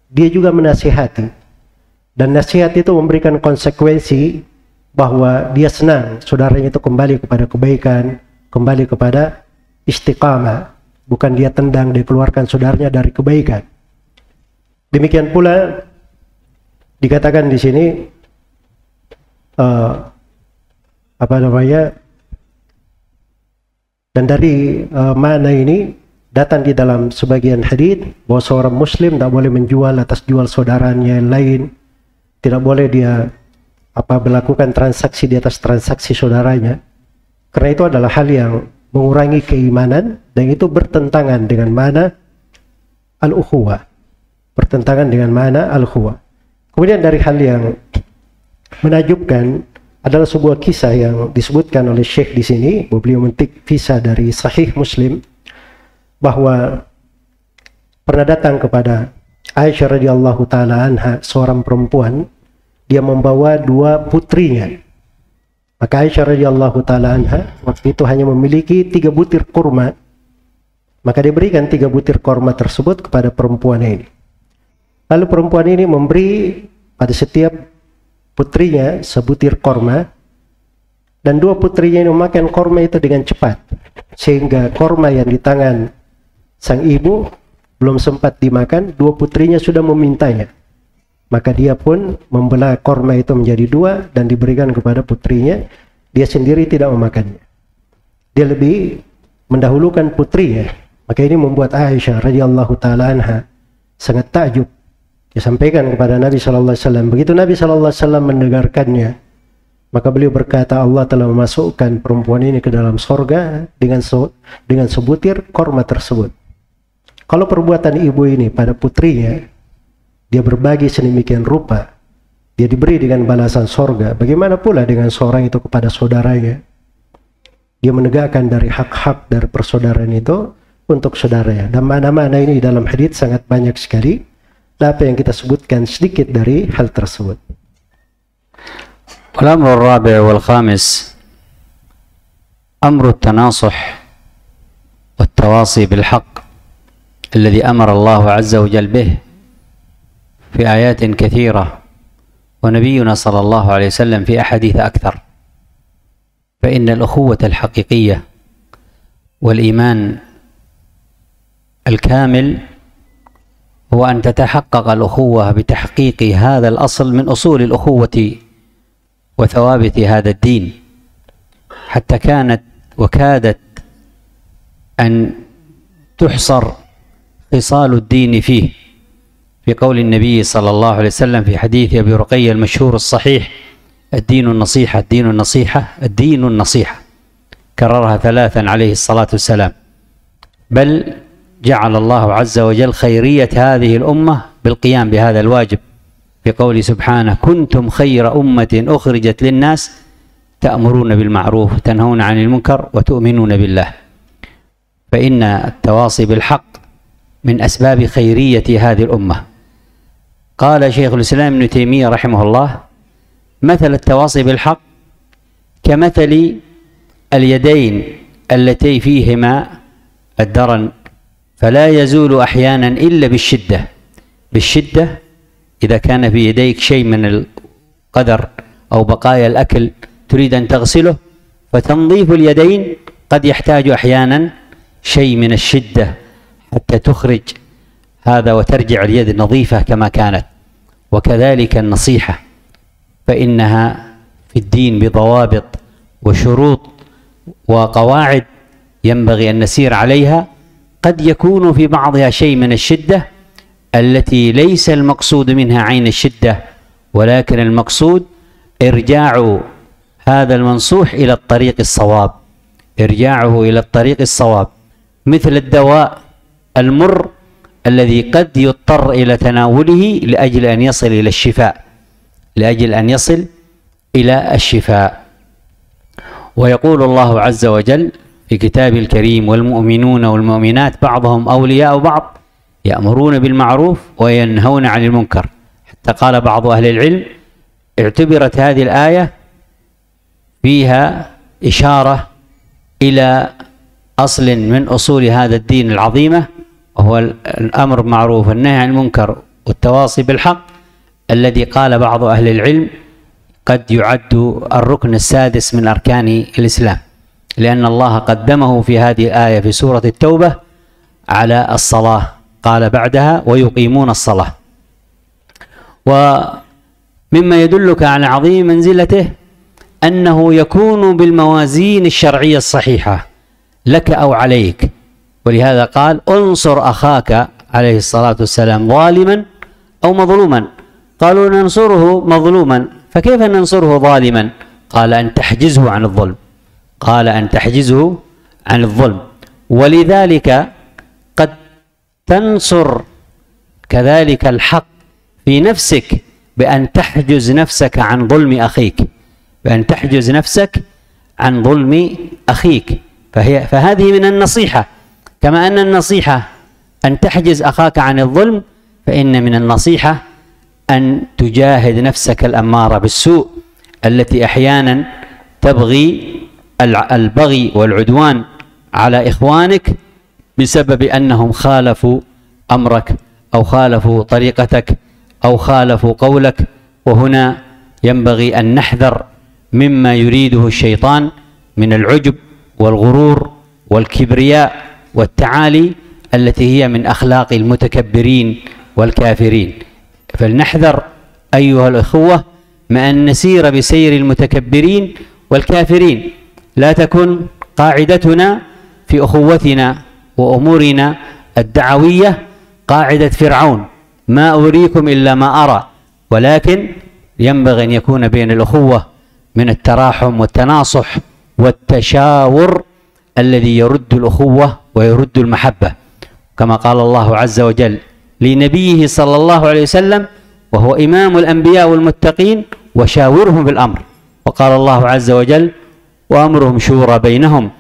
dia juga menasihati. Dan nasihat itu memberikan konsekuensi bahwa dia senang saudaranya itu kembali kepada kebaikan, kembali kepada istiqamah. Bukan dia tendang, dia keluarkan saudaranya dari kebaikan. Demikian pula dikatakan di sini dan dari makna ini datang di dalam sebagian hadits bahwa seorang muslim tidak boleh menjual atas jual saudaranya yang lain, tidak boleh dia melakukan transaksi di atas transaksi saudaranya, karena itu adalah hal yang mengurangi keimanan dan itu bertentangan dengan makna al-ukhuwah, bertentangan dengan makna al-ukhuwah. Kemudian dari hal yang menakjubkan adalah sebuah kisah yang disebutkan oleh Syekh di sini, beliau memetik kisah dari Sahih Muslim, bahwa pernah datang kepada Aisyah radhiyallahu taala anha seorang perempuan, dia membawa 2 putrinya. Maka Aisyah radhiyallahu taala anha waktu itu hanya memiliki 3 butir kurma, maka dia berikan 3 butir kurma tersebut kepada perempuan ini. Lalu perempuan ini memberi pada setiap putrinya sebutir korma, dan 2 putrinya ini memakan korma itu dengan cepat, sehingga korma yang di tangan sang ibu belum sempat dimakan, 2 putrinya sudah memintanya. Maka dia pun membelah korma itu menjadi 2 dan diberikan kepada putrinya, dia sendiri tidak memakannya. Dia lebih mendahulukan putrinya. Maka ini membuat Aisyah radhiyallahu taala anha sangat takjub. Dia sampaikan kepada Nabi sallallahu alaihi wasallam. Begitu Nabi sallallahu alaihi wasallam mendengarkannya, maka beliau berkata, Allah telah memasukkan perempuan ini ke dalam sorga dengan sebutir korma tersebut. Kalau perbuatan ibu ini pada putrinya, dia berbagi sedemikian rupa, dia diberi dengan balasan sorga, bagaimana pula dengan seorang itu kepada saudaranya? Dia menegakkan dari hak-hak dari persaudaraan itu untuk saudaranya. Dan mana-mana ini dalam hadits sangat banyak sekali. Apa yang kita sebutkan sedikit dari hal tersebut. والأمر الرابع والخامس أمر التناصح والتواصي بالحق الذي أمر الله عز وجل به في آيات كثيرة، ونبينا صلى الله عليه وسلم في أحاديث أكثر. فإن الأخوة الحقيقية والإيمان الكامل هو أن تتحقق الأخوة بتحقيق هذا الأصل من أصول الأخوة وثوابت هذا الدين، حتى كانت وكادت أن تحصر خصال الدين فيه، في قول النبي صلى الله عليه وسلم في حديث أبي رقية المشهور الصحيح: الدين النصيحة، الدين النصيحة، الدين النصيحة، كررها 3 عليه الصلاة والسلام. بل جعل الله عز وجل خيرية هذه الأمة بالقيام بهذا الواجب، في قوله سبحانه: كنتم خير أمة أخرجت للناس تأمرون بالمعروف تنهون عن المنكر وتؤمنون بالله. فإن التواصي بالحق من أسباب خيرية هذه الأمة. قال شيخ الإسلام ابن تيمية رحمه الله: مثل التواصي بالحق كمثل اليدين اللتي فيهما الدرن، فلا يزول أحيانا إلا بالشدة. إذا كان في يديك شيء من القدر أو بقايا الأكل تريد أن تغسله، فتنظيف اليدين قد يحتاج أحيانا شيء من الشدة حتى تخرج هذا وترجع اليد نظيفة كما كانت. وكذلك النصيحة، فإنها في الدين بضوابط وشروط وقواعد ينبغي أن نسير عليها. قد يكون في بعضها شيء من الشدة التي ليس المقصود منها عين الشدة، ولكن المقصود إرجاع هذا المنصوح إلى الطريق الصواب، إرجاعه إلى الطريق الصواب، مثل الدواء المر الذي قد يضطر إلى تناوله لأجل أن يصل إلى الشفاء، لأجل أن يصل إلى الشفاء. ويقول الله عز وجل في كتابه الكريم: والمؤمنون والمؤمنات بعضهم أولياء بعض يأمرون بالمعروف وينهون عن المنكر. حتى قال بعض أهل العلم: اعتبرت هذه الآية فيها إشارة إلى أصل من أصول هذا الدين العظيمة، وهو الأمر بالمعروف والنهي عن المنكر والتواصي بالحق، الذي قال بعض أهل العلم قد يعد الركن السادس من أركان الإسلام، لأن الله قدمه في هذه الآية في سورة التوبة على الصلاة، قال بعدها: ويقيمون الصلاة. مما يدلك على عظيم منزلته أنه يكون بالموازين الشرعية الصحيحة لك أو عليك. ولهذا قال انصر أخاك عليه الصلاة والسلام ظالما أو مظلوما. قالوا ننصره مظلوما، فكيف ننصره ظالما؟ قال أن تحجزه عن الظلم، قال أن تحجزه عن الظلم. ولذلك قد تنصر كذلك الحق في نفسك بأن تحجز نفسك عن ظلم أخيك، بأن تحجز نفسك عن ظلم أخيك. فهذه من النصيحة، كما أن النصيحة أن تحجز أخاك عن الظلم، فإن من النصيحة أن تجاهد نفسك الأمارة بالسوء التي أحيانا تبغي البغي والعدوان على إخوانك بسبب أنهم خالفوا أمرك أو خالفوا طريقتك أو خالفوا قولك. وهنا ينبغي أن نحذر مما يريده الشيطان من العجب والغرور والكبرياء والتعالي التي هي من أخلاق المتكبرين والكافرين. فلنحذر أيها الأخوة ما أن نسير بسير المتكبرين والكافرين. لا تكن قاعدتنا في أخوتنا وأمورنا الدعوية قاعدة فرعون، ما أريكم إلا ما أرى، ولكن ينبغي أن يكون بين الأخوة من التراحم والتناصح والتشاور الذي يرد الأخوة ويرد المحبة، كما قال الله عز وجل لنبيه صلى الله عليه وسلم وهو إمام الأنبياء والمتقين: وشاورهم بالأمر. وقال الله عز وجل: وأمرهم شورى بينهم.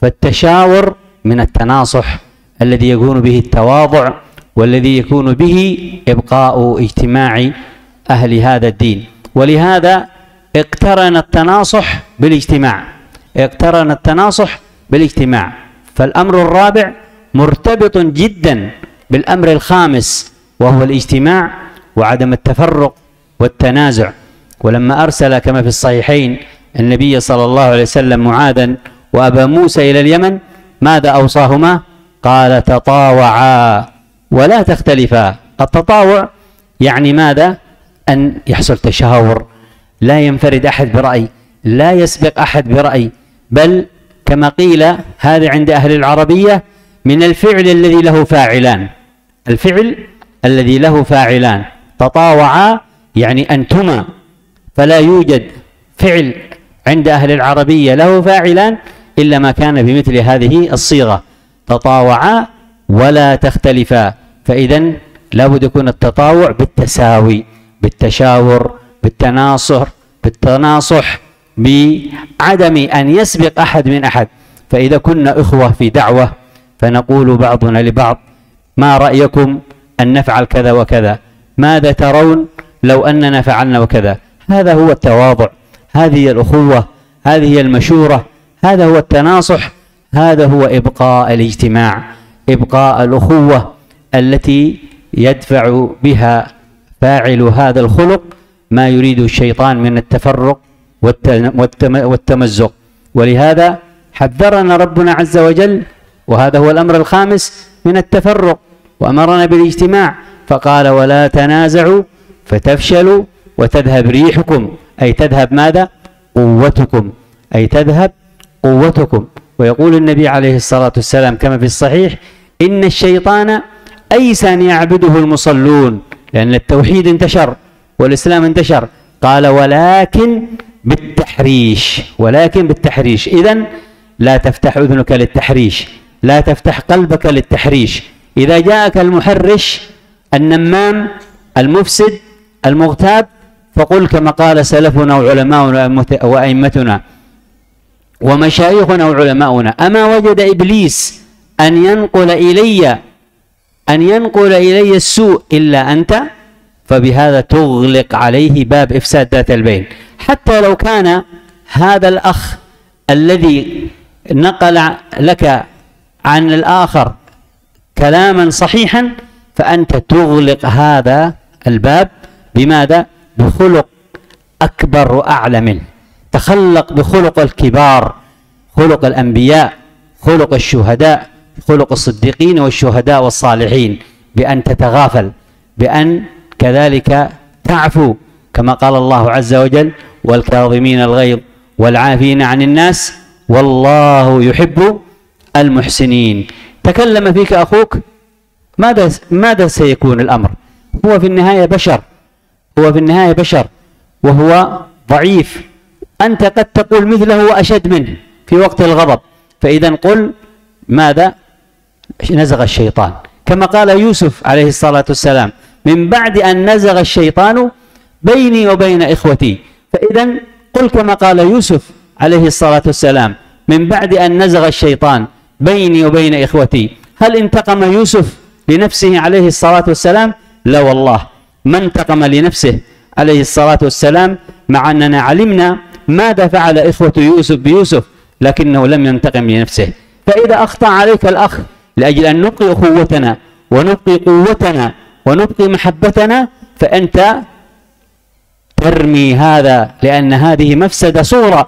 فالتشاور من التناصح الذي يكون به التواضع، والذي يكون به إبقاء اجتماع أهل هذا الدين. ولهذا اقترن التناصح بالاجتماع، اقترن التناصح بالاجتماع. فالأمر الرابع مرتبط جدا بالأمر الخامس، وهو الاجتماع وعدم التفرق والتنازع. ولما أرسل كما في الصحيحين النبي صلى الله عليه وسلم معاذا وأبا موسى إلى اليمن، ماذا أوصاهما؟ قال: تطاوعا ولا تختلفا. التطاوع يعني ماذا؟ أن يحصل تشاور، لا ينفرد أحد برأي، لا يسبق أحد برأي، بل كما قيل هذا عند أهل العربية من الفعل الذي له فاعلان، الفعل الذي له فاعلان. تطاوعا يعني أنتما، فلا يوجد فعل عند أهل العربية له فاعلان إلا ما كان بمثل هذه الصيغة: تطاوعا ولا تختلفا. فإذا لا بد يكون التطاوع بالتساوي، بالتشاور، بالتناصح، بعدم أن يسبق أحد من أحد. فإذا كنا إخوة في دعوة فنقول بعضنا لبعض: ما رأيكم أن نفعل كذا وكذا؟ ماذا ترون لو أننا فعلنا وكذا؟ هذا هو التواضع، هذه هي الأخوة، هذه هي المشورة، هذا هو التناصح، هذا هو إبقاء الاجتماع، إبقاء الأخوة التي يدفع بها فاعل هذا الخلق ما يريد الشيطان من التفرق والتمزق. ولهذا حذرنا ربنا عز وجل، وهذا هو الأمر الخامس، من التفرق، وأمرنا بالاجتماع فقال: ولا تنازعوا فتفشلوا وتذهب ريحكم. أي تذهب ماذا؟ قوتكم، أي تذهب قوتكم. ويقول النبي عليه الصلاة والسلام كما في الصحيح: إن الشيطان أيس أن يعبده المصلون، لأن التوحيد انتشر والإسلام انتشر. قال: ولكن بالتحريش، ولكن بالتحريش. إذن لا تفتح أذنك للتحريش، لا تفتح قلبك للتحريش. إذا جاءك المحرش النمام المفسد المغتاب فقل كما قال سلفنا وعلماؤنا وأئمتنا ومشايخنا وعلماؤنا: أما وجد إبليس أن ينقل إلي السوء إلا أنت؟ فبهذا تغلق عليه باب إفساد ذات البين. حتى لو كان هذا الأخ الذي نقل لك عن الآخر كلاما صحيحا فأنت تغلق هذا الباب بماذا؟ بخلق أكبر وأعلى منه. تخلق بخلق الكبار، خلق الأنبياء، خلق الشهداء، خلق الصديقين والشهداء والصالحين، بأن تتغافل، بأن كذلك تعفو، كما قال الله عز وجل: والكاظمين الغيظ والعافين عن الناس والله يحب المحسنين. تكلم فيك أخوك، ماذا سيكون الأمر؟ هو في النهاية بشر، وهو ضعيف. أنت قد تقول مثله وأشد منه في وقت الغضب، فإذا قل ماذا؟ نزغ الشيطان، كما قال يوسف عليه الصلاة والسلام: من بعد أن نزغ الشيطان بيني وبين إخوتي. فإذا قل كما قال يوسف عليه الصلاة والسلام: من بعد أن نزغ الشيطان بيني وبين إخوتي. هل انتقم يوسف لنفسه عليه الصلاة والسلام؟ لا والله، ما انتقم لنفسه عليه الصلاة والسلام، مع أننا علمنا ماذا فعل إخوة يوسف بيوسف، لكنه لم ينتقم لنفسه. فإذا أخطأ عليك الأخ لأجل أن نبقي أخوتنا ونبقي قوتنا ونبقي محبتنا، فأنت ترمي هذا، لأن هذه مفسدة صغرى.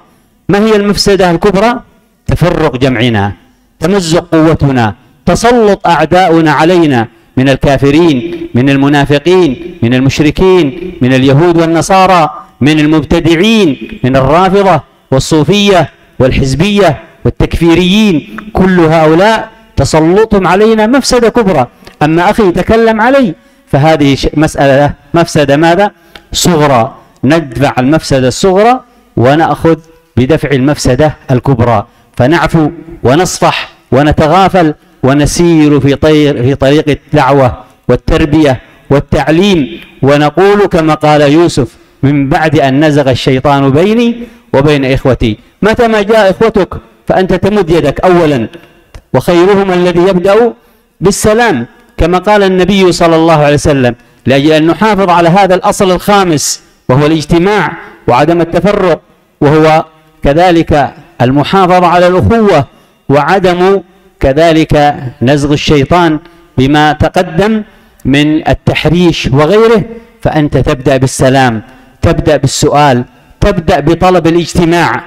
ما هي المفسدة الكبرى؟ تفرق جمعنا، تمزق قوتنا، تسلط أعداؤنا علينا من الكافرين، من المنافقين، من المشركين، من اليهود والنصارى، من المبتدعين، من الرافضة والصوفية والحزبية والتكفيريين. كل هؤلاء تسلطهم علينا مفسدة كبرى. أما أخي تكلم علي فهذه مفسدة ماذا؟ صغرى. ندفع المفسدة الصغرى ونأخذ بدفع المفسدة الكبرى، فنعفو ونصفح ونتغافل ونسير في طريق الدعوة والتربية والتعليم، ونقول كما قال يوسف: من بعد أن نزغ الشيطان بيني وبين إخوتي. متى ما جاء إخوتك فأنت تمد يدك أولا، وخيرهم الذي يبدأ بالسلام، كما قال النبي صلى الله عليه وسلم، لأجل أن نحافظ على هذا الأصل الخامس وهو الاجتماع وعدم التفرق، وهو كذلك المحافظة على الأخوة، وعدم كذلك نزغ الشيطان بما تقدم من التحريش وغيره. فأنت تبدأ بالسلام، تبدأ بالسؤال، تبدأ بطلب الاجتماع،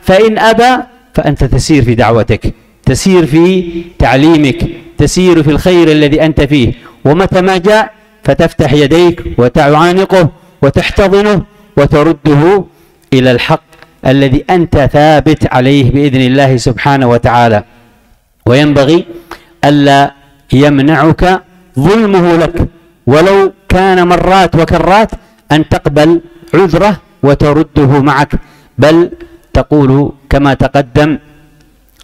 فإن أبى فأنت تسير في دعوتك، تسير في تعليمك، تسير في الخير الذي أنت فيه. ومتى ما جاء فتفتح يديك وتعانقه وتحتضنه وترده إلى الحق الذي أنت ثابت عليه بإذن الله سبحانه وتعالى. وينبغي ألا يمنعك ظلمه لك، ولو كان مرات وكرات، أن تقبل عذره وترده معك، بل تقول كما تقدم: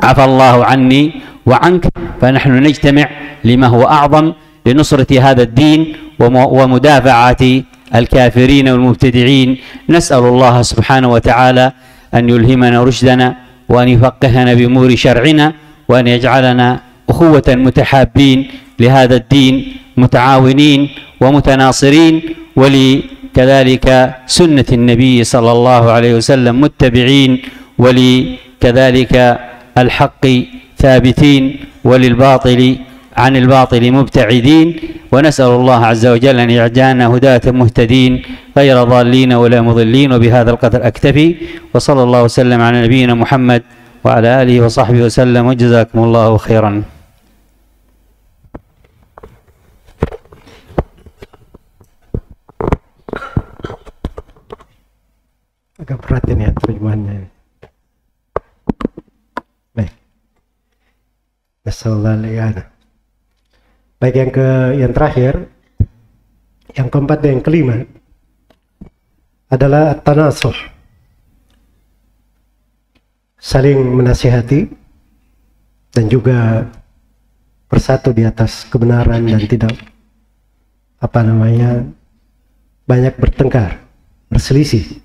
عفى الله عني وعنك. فنحن نجتمع لما هو أعظم لنصرة هذا الدين ومدافعة الكافرين والمبتدعين. نسأل الله سبحانه وتعالى أن يلهمنا رشدنا، وأن يفقهنا بأمور شرعنا، وأن يجعلنا أخوة متحابين لهذا الدين، متعاونين ومتناصرين، ولكذلك سنة النبي صلى الله عليه وسلم متبعين، ولكذلك الحق ثابتين، وللباطل عن الباطل مبتعدين. ونسأل الله عز وجل أن يجعلنا هداة مهتدين غير ضالين ولا مضلين. وبهذا القدر أكتفي، وصلى الله وسلم على نبينا محمد وعلى آله وصحبه وسلم، وجزاكم الله خيرا. Agak berat ini ya terjemahannya. Baik. Nasallallahu. Baik, yang terakhir, yang keempat dan yang kelima adalah at-tanasuh, saling menasihati dan juga bersatu di atas kebenaran dan tidak banyak bertengkar, berselisih.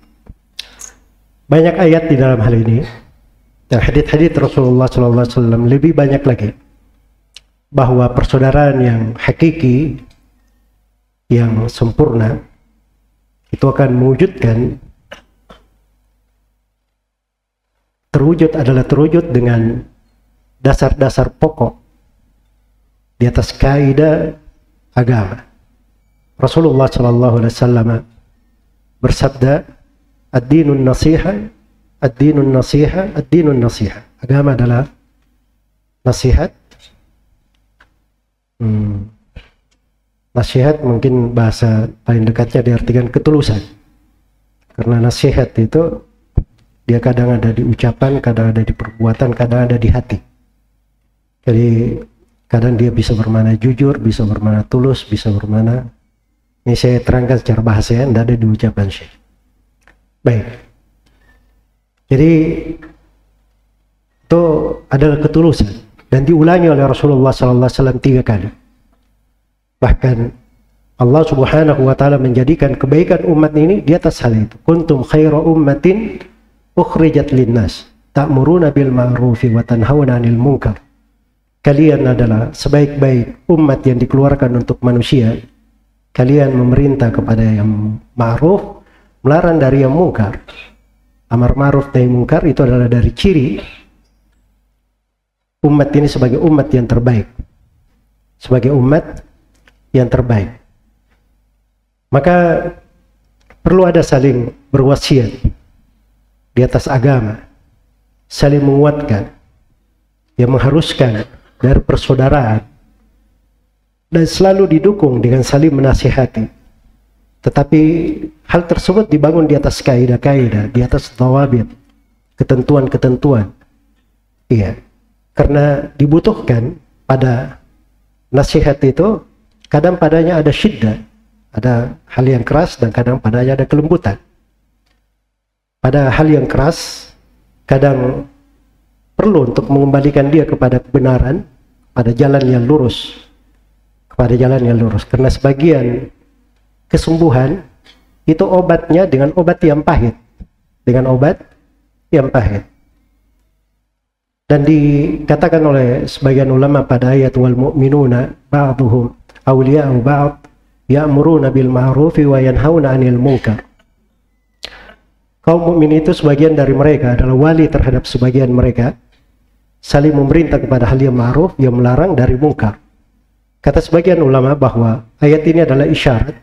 Banyak ayat di dalam hal ini, dan hadits-hadits Rasulullah SAW lebih banyak lagi, bahwa persaudaraan yang hakiki, yang sempurna, itu akan mewujudkan, terwujud dengan dasar-dasar pokok di atas kaidah agama. Rasulullah SAW bersabda, ad-dinun nasiha, ad-dinun nasiha, ad-dinun nasiha. Agama adalah nasihat. Nasihat mungkin bahasa paling dekatnya diartikan ketulusan. Karena nasihat itu dia kadang ada di ucapan, kadang ada di perbuatan, kadang ada di hati. Jadi kadang dia bisa bermakna jujur, bisa bermakna tulus, bisa bermakna, ini saya terangkan secara bahasa ya, tidak ada di ucapan Syekh. Baik. Jadi itu adalah ketulusan dan diulangi oleh Rasulullah SAW 3 kali. Bahkan Allah Subhanahu wa taala menjadikan kebaikan umat ini di atas hal itu. Kuntum khaira ummatin ukhrijat linnas ta'muruna bil ma'rufi wa tanhauna 'anil munkar. Kalian adalah sebaik-baik umat yang dikeluarkan untuk manusia. Kalian memerintah kepada yang ma'ruf, melarang dari yang mungkar. Amar ma'ruf nahi mungkar itu adalah dari ciri umat ini sebagai umat yang terbaik. Sebagai umat yang terbaik. Maka perlu ada saling berwasiat di atas agama, saling menguatkan, yang mengharuskan dari persaudaraan, dan selalu didukung dengan saling menasihati. Tetapi hal tersebut dibangun di atas kaidah-kaidah, di atas thawabit, ketentuan-ketentuan. Iya, karena dibutuhkan pada nasihat itu, kadang padanya ada syiddah, ada hal yang keras, dan kadang padanya ada kelembutan. Pada hal yang keras, kadang perlu untuk mengembalikan dia kepada kebenaran, pada jalan yang lurus, kepada jalan yang lurus. Karena sebagian kesembuhan itu obatnya dengan obat yang pahit, dengan obat yang pahit. Dan dikatakan oleh sebagian ulama pada ayat wal mu'minuna ba'duhum awliya'u ba'd ya'muruna bil ma'rufi wa yanhauna 'anil munkar. Kaum mukmin itu sebagian dari mereka adalah wali terhadap sebagian mereka, saling memerintah kepada hal yang ma'ruf, yang melarang dari munkar. Kata sebagian ulama bahwa ayat ini adalah isyarat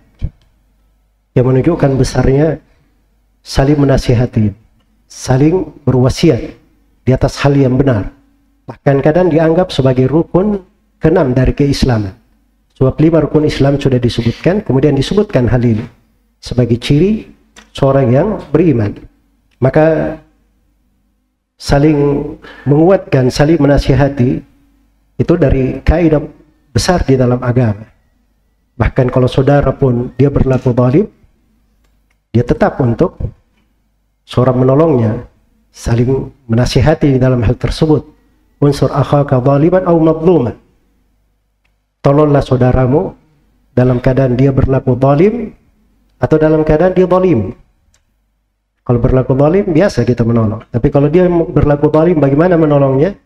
yang menunjukkan besarnya saling menasihati, saling berwasiat di atas hal yang benar. Bahkan kadang dianggap sebagai rukun ke-6 dari keislaman. Sebab 5 rukun Islam sudah disebutkan, kemudian disebutkan hal ini sebagai ciri seorang yang beriman. Maka saling menguatkan, saling menasihati itu dari kaidah besar di dalam agama. Bahkan kalau saudara pun dia berlaku zalim, dia tetap untuk seorang menolongnya, saling menasihati di dalam hal tersebut. Unsur akhaka zaliman aw madluman. Tolonglah saudaramu dalam keadaan dia berlaku zalim atau dalam keadaan dia zalim. Kalau berlaku zalim biasa kita menolong, tapi kalau dia berlaku zalim bagaimana menolongnya?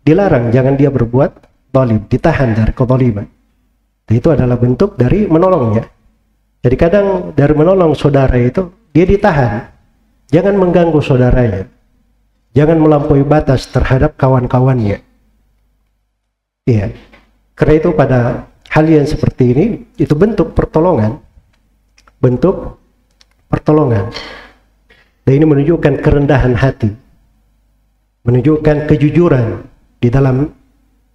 Dilarang, jangan dia berbuat zalim, ditahan dari kezaliman. Itu adalah bentuk dari menolongnya. Jadi kadang dari menolong saudara itu dia ditahan, jangan mengganggu saudaranya, jangan melampaui batas terhadap kawan-kawannya. Iya, karena itu pada hal yang seperti ini itu bentuk pertolongan, bentuk pertolongan. Dan ini menunjukkan kerendahan hati, menunjukkan kejujuran di dalam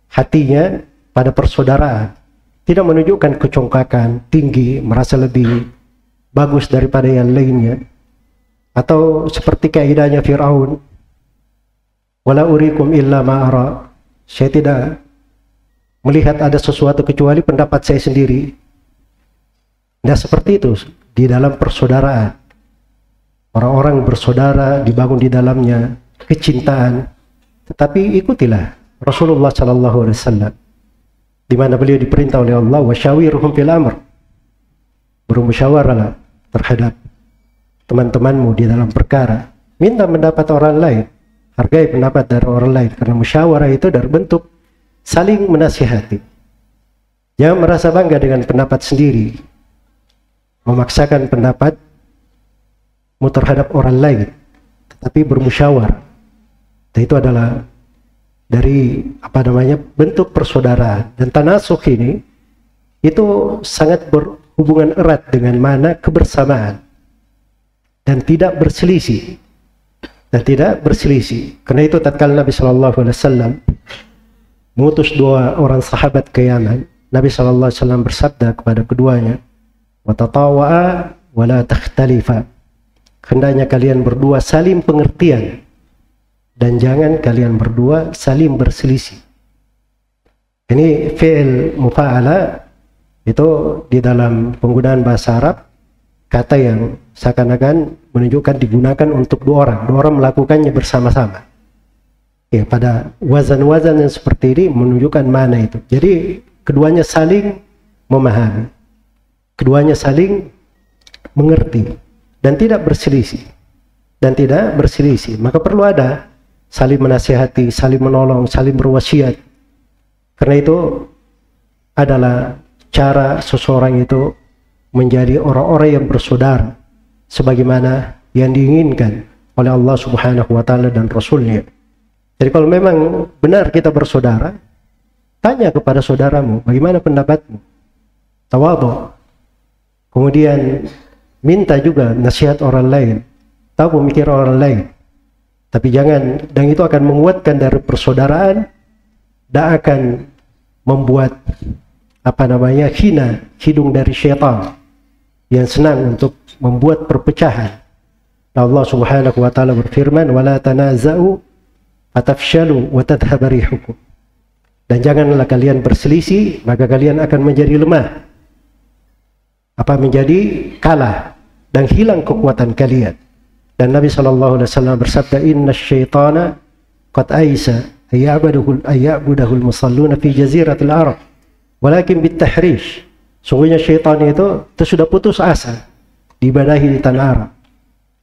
hatinya pada persaudaraan. Tidak menunjukkan kecongkakan, tinggi, merasa lebih bagus daripada yang lainnya. Atau seperti kaidahnya Fir'aun, wala urikum illa ma'ara, saya tidak melihat ada sesuatu kecuali pendapat saya sendiri. Tidak seperti itu di dalam persaudaraan. Orang-orang bersaudara dibangun di dalamnya kecintaan. Tetapi ikutilah Rasulullah SAW, di mana beliau diperintah oleh Allah, wasyawirhum fil amr, bermusyawarahlah terhadap teman-temanmu di dalam perkara. Minta pendapat orang lain, hargai pendapat dari orang lain, karena musyawarah itu dari bentuk saling menasihati. Jangan merasa bangga dengan pendapat sendiri, memaksakan pendapatmu terhadap orang lain, tetapi bermusyawarah. Dan itu adalah dari bentuk persaudaraan. Dan tanasuh ini itu sangat berhubungan erat dengan mana kebersamaan dan tidak berselisih, Karena itu tatkala Nabi SAW mengutus 2 orang sahabat ke Yaman, Nabi SAW bersabda kepada keduanya, "Watatawa'a wa la takhtalifa." Hendaknya kalian berdua saling pengertian dan jangan kalian berdua saling berselisih. Ini fi'il mufa'ala, itu di dalam penggunaan bahasa Arab kata yang seakan-akan menunjukkan digunakan untuk dua orang melakukannya bersama-sama. Ya, pada wazan-wazan yang seperti ini menunjukkan mana itu. Jadi keduanya saling memahami, keduanya saling mengerti dan tidak berselisih. Maka perlu ada saling menasihati, saling menolong, saling berwasiat. Karena itu adalah cara seseorang itu menjadi orang-orang yang bersaudara sebagaimana yang diinginkan oleh Allah Subhanahu wa taala dan Rasulnya. Jadi kalau memang benar kita bersaudara, tanya kepada saudaramu, bagaimana pendapatmu? Tawadhu. Kemudian minta juga nasihat orang lain, tahu pemikiran orang lain. Tapi jangan, dan itu akan menguatkan dari persaudaraan dan akan membuat hina hidung dari syaitan yang senang untuk membuat perpecahan. Allah Subhanahu wa taala berfirman, "Wala tanaza'u fatafshalu wa tadhhaba rihukum." Dan janganlah kalian berselisih, maka kalian akan menjadi lemah. Menjadi kalah dan hilang kekuatan kalian. Dan Nabi SAW bersabda, "Inna syaitana qad aisa ayya'budahul musalluna fi jaziratil Arab, walakin bitahrish." Sungguhnya syaitan itu sudah putus asa diibadahi di tanah Arab.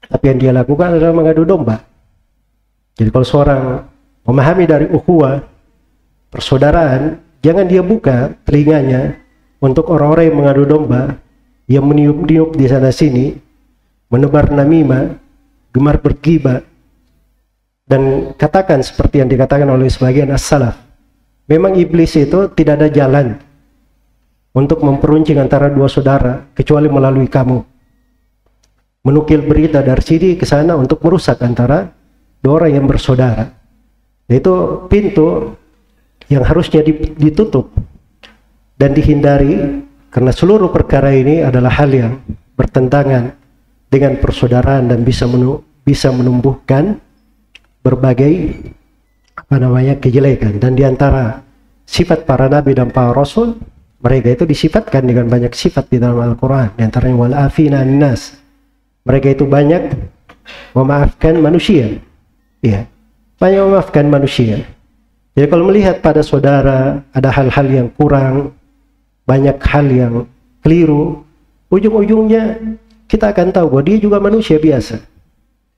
Tapi yang dia lakukan adalah mengadu domba. Jadi kalau seorang memahami dari ukhuwah, persaudaraan, jangan dia buka telinganya untuk orang-orang yang mengadu domba, yang meniup-niup di sana sini, menebar namimah, gemar bergibah, dan katakan seperti yang dikatakan oleh sebagian as-salaf, memang iblis itu tidak ada jalan untuk memperuncing antara dua saudara kecuali melalui kamu, menukil berita dari sini ke sana untuk merusak antara dua orang yang bersaudara. Itu pintu yang harusnya ditutup dan dihindari, karena seluruh perkara ini adalah hal yang bertentangan dengan persaudaraan dan bisa menumbuhkan berbagai kejelekan. Dan diantara sifat para nabi dan para rasul, mereka itu disifatkan dengan banyak sifat di dalam Al-Quran. Di antaranya wal afina an-nas, mereka itu banyak memaafkan manusia. Ya, banyak memaafkan manusia. Jadi kalau melihat pada saudara ada hal-hal yang kurang, banyak hal yang keliru, ujung-ujungnya kita akan tahu bahwa dia juga manusia biasa.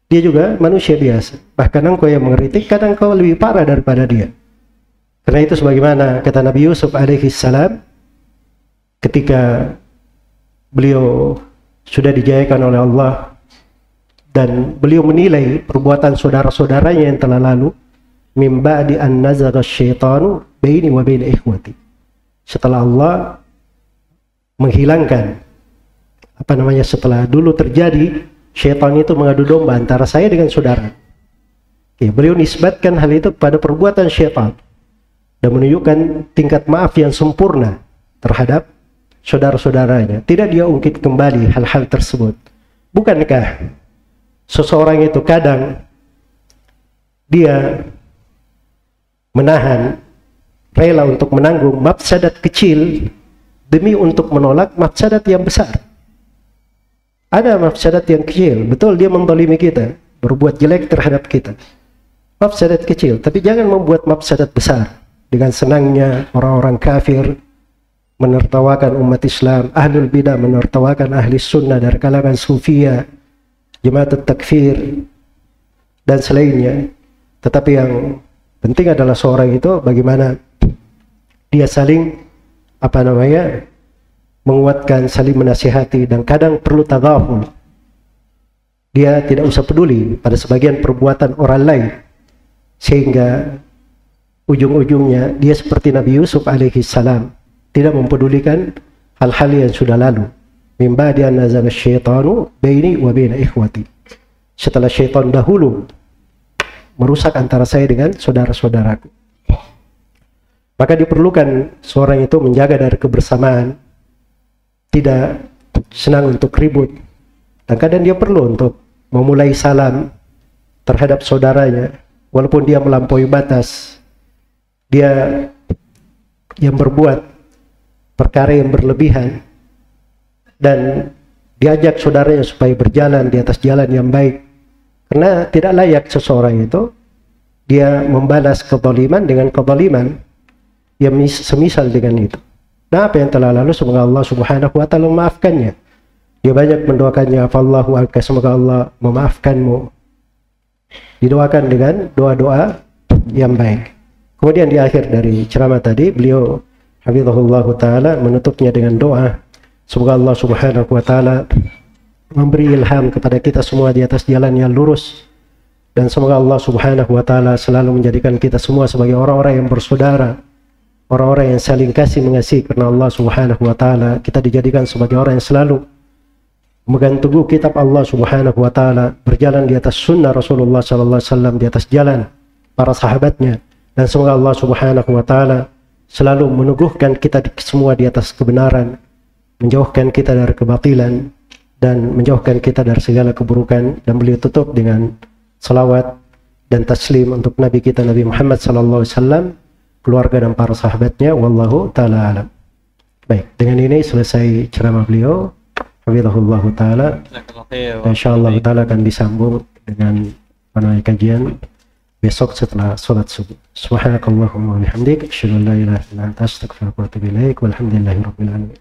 Dia juga manusia biasa. Bahkan engkau yang mengkritik, kadang engkau lebih parah daripada dia. Karena itu sebagaimana kata Nabi Yusuf alaihissalam, ketika beliau sudah dijayakan oleh Allah dan beliau menilai perbuatan saudara-saudaranya yang telah lalu, min ba'di an nazagha syaitanu baini wa baina ikhwati. Setelah Allah menghilangkan setelah dulu terjadi syaitan itu mengadu domba antara saya dengan saudara. Ya, beliau nisbatkan hal itu pada perbuatan syaitan dan menunjukkan tingkat maaf yang sempurna terhadap saudara-saudaranya. Tidak dia ungkit kembali hal-hal tersebut. Bukankah seseorang itu kadang dia menahan, rela untuk menanggung mafsadat kecil demi untuk menolak mafsadat yang besar? Ada mafsadat yang kecil, betul dia menzalimi kita, berbuat jelek terhadap kita, mafsadat kecil, tapi jangan membuat mafsadat besar. Dengan senangnya orang-orang kafir menertawakan umat Islam, ahlul bidah menertawakan ahli sunnah dari kalangan sufia, jemaat takfir dan selainnya. Tetapi yang penting adalah seorang itu bagaimana dia saling menguatkan, saling menasihati, dan kadang perlu tadaful. Dia tidak usah peduli pada sebagian perbuatan orang lain, sehingga ujung-ujungnya dia seperti Nabi Yusuf alaihissalam, tidak mempedulikan hal-hal yang sudah lalu. Min ba'di an nazagha syaitanu baini wa baina ikhwati. Setelah syaitan dahulu merusak antara saya dengan saudara-saudaraku. Maka diperlukan seorang itu menjaga dari kebersamaan, tidak senang untuk ribut, dan kadang dia perlu untuk memulai salam terhadap saudaranya, walaupun dia melampaui batas, dia yang berbuat perkara yang berlebihan, dan diajak saudaranya supaya berjalan di atas jalan yang baik, karena tidak layak seseorang itu dia membalas kezaliman dengan kezaliman yang semisal dengan itu. Nah, apa yang telah lalu semoga Allah Subhanahu wa taala memaafkannya. Dia banyak mendoakannya, afallahu anka, semoga Allah memaafkanmu. Didoakan dengan doa-doa yang baik. Kemudian di akhir dari ceramah tadi, beliau hafizahullah taala menutupnya dengan doa, semoga Allah Subhanahu wa taala memberi ilham kepada kita semua di atas jalan yang lurus, dan semoga Allah Subhanahu wa taala selalu menjadikan kita semua sebagai orang-orang yang bersaudara, orang-orang yang saling kasih mengasihi karena Allah Subhanahu wa taala. Kita dijadikan sebagai orang yang selalu memegang teguh kitab Allah Subhanahu wa taala, berjalan di atas sunnah Rasulullah sallallahu alaihi wasallam, di atas jalan para sahabatnya, dan semoga Allah Subhanahu wa taala selalu meneguhkan kita semua di atas kebenaran, menjauhkan kita dari kebatilan, dan menjauhkan kita dari segala keburukan. Dan beliau tutup dengan salawat dan taslim untuk Nabi kita Nabi Muhammad sallallahu alaihi wasallam, keluarga dan para sahabatnya. Wallahu taala alam. Baik, dengan ini selesai ceramah beliau hafizahullah taala. Insyaallah taala akan disambung dengan kajian besok setelah salat subuh. Subhanakallahumma wa bihamdik, asyhadu an la ilaha illa anta, astaghfiruka wa atubu ilaik. Walhamdulillahirabbil alamin.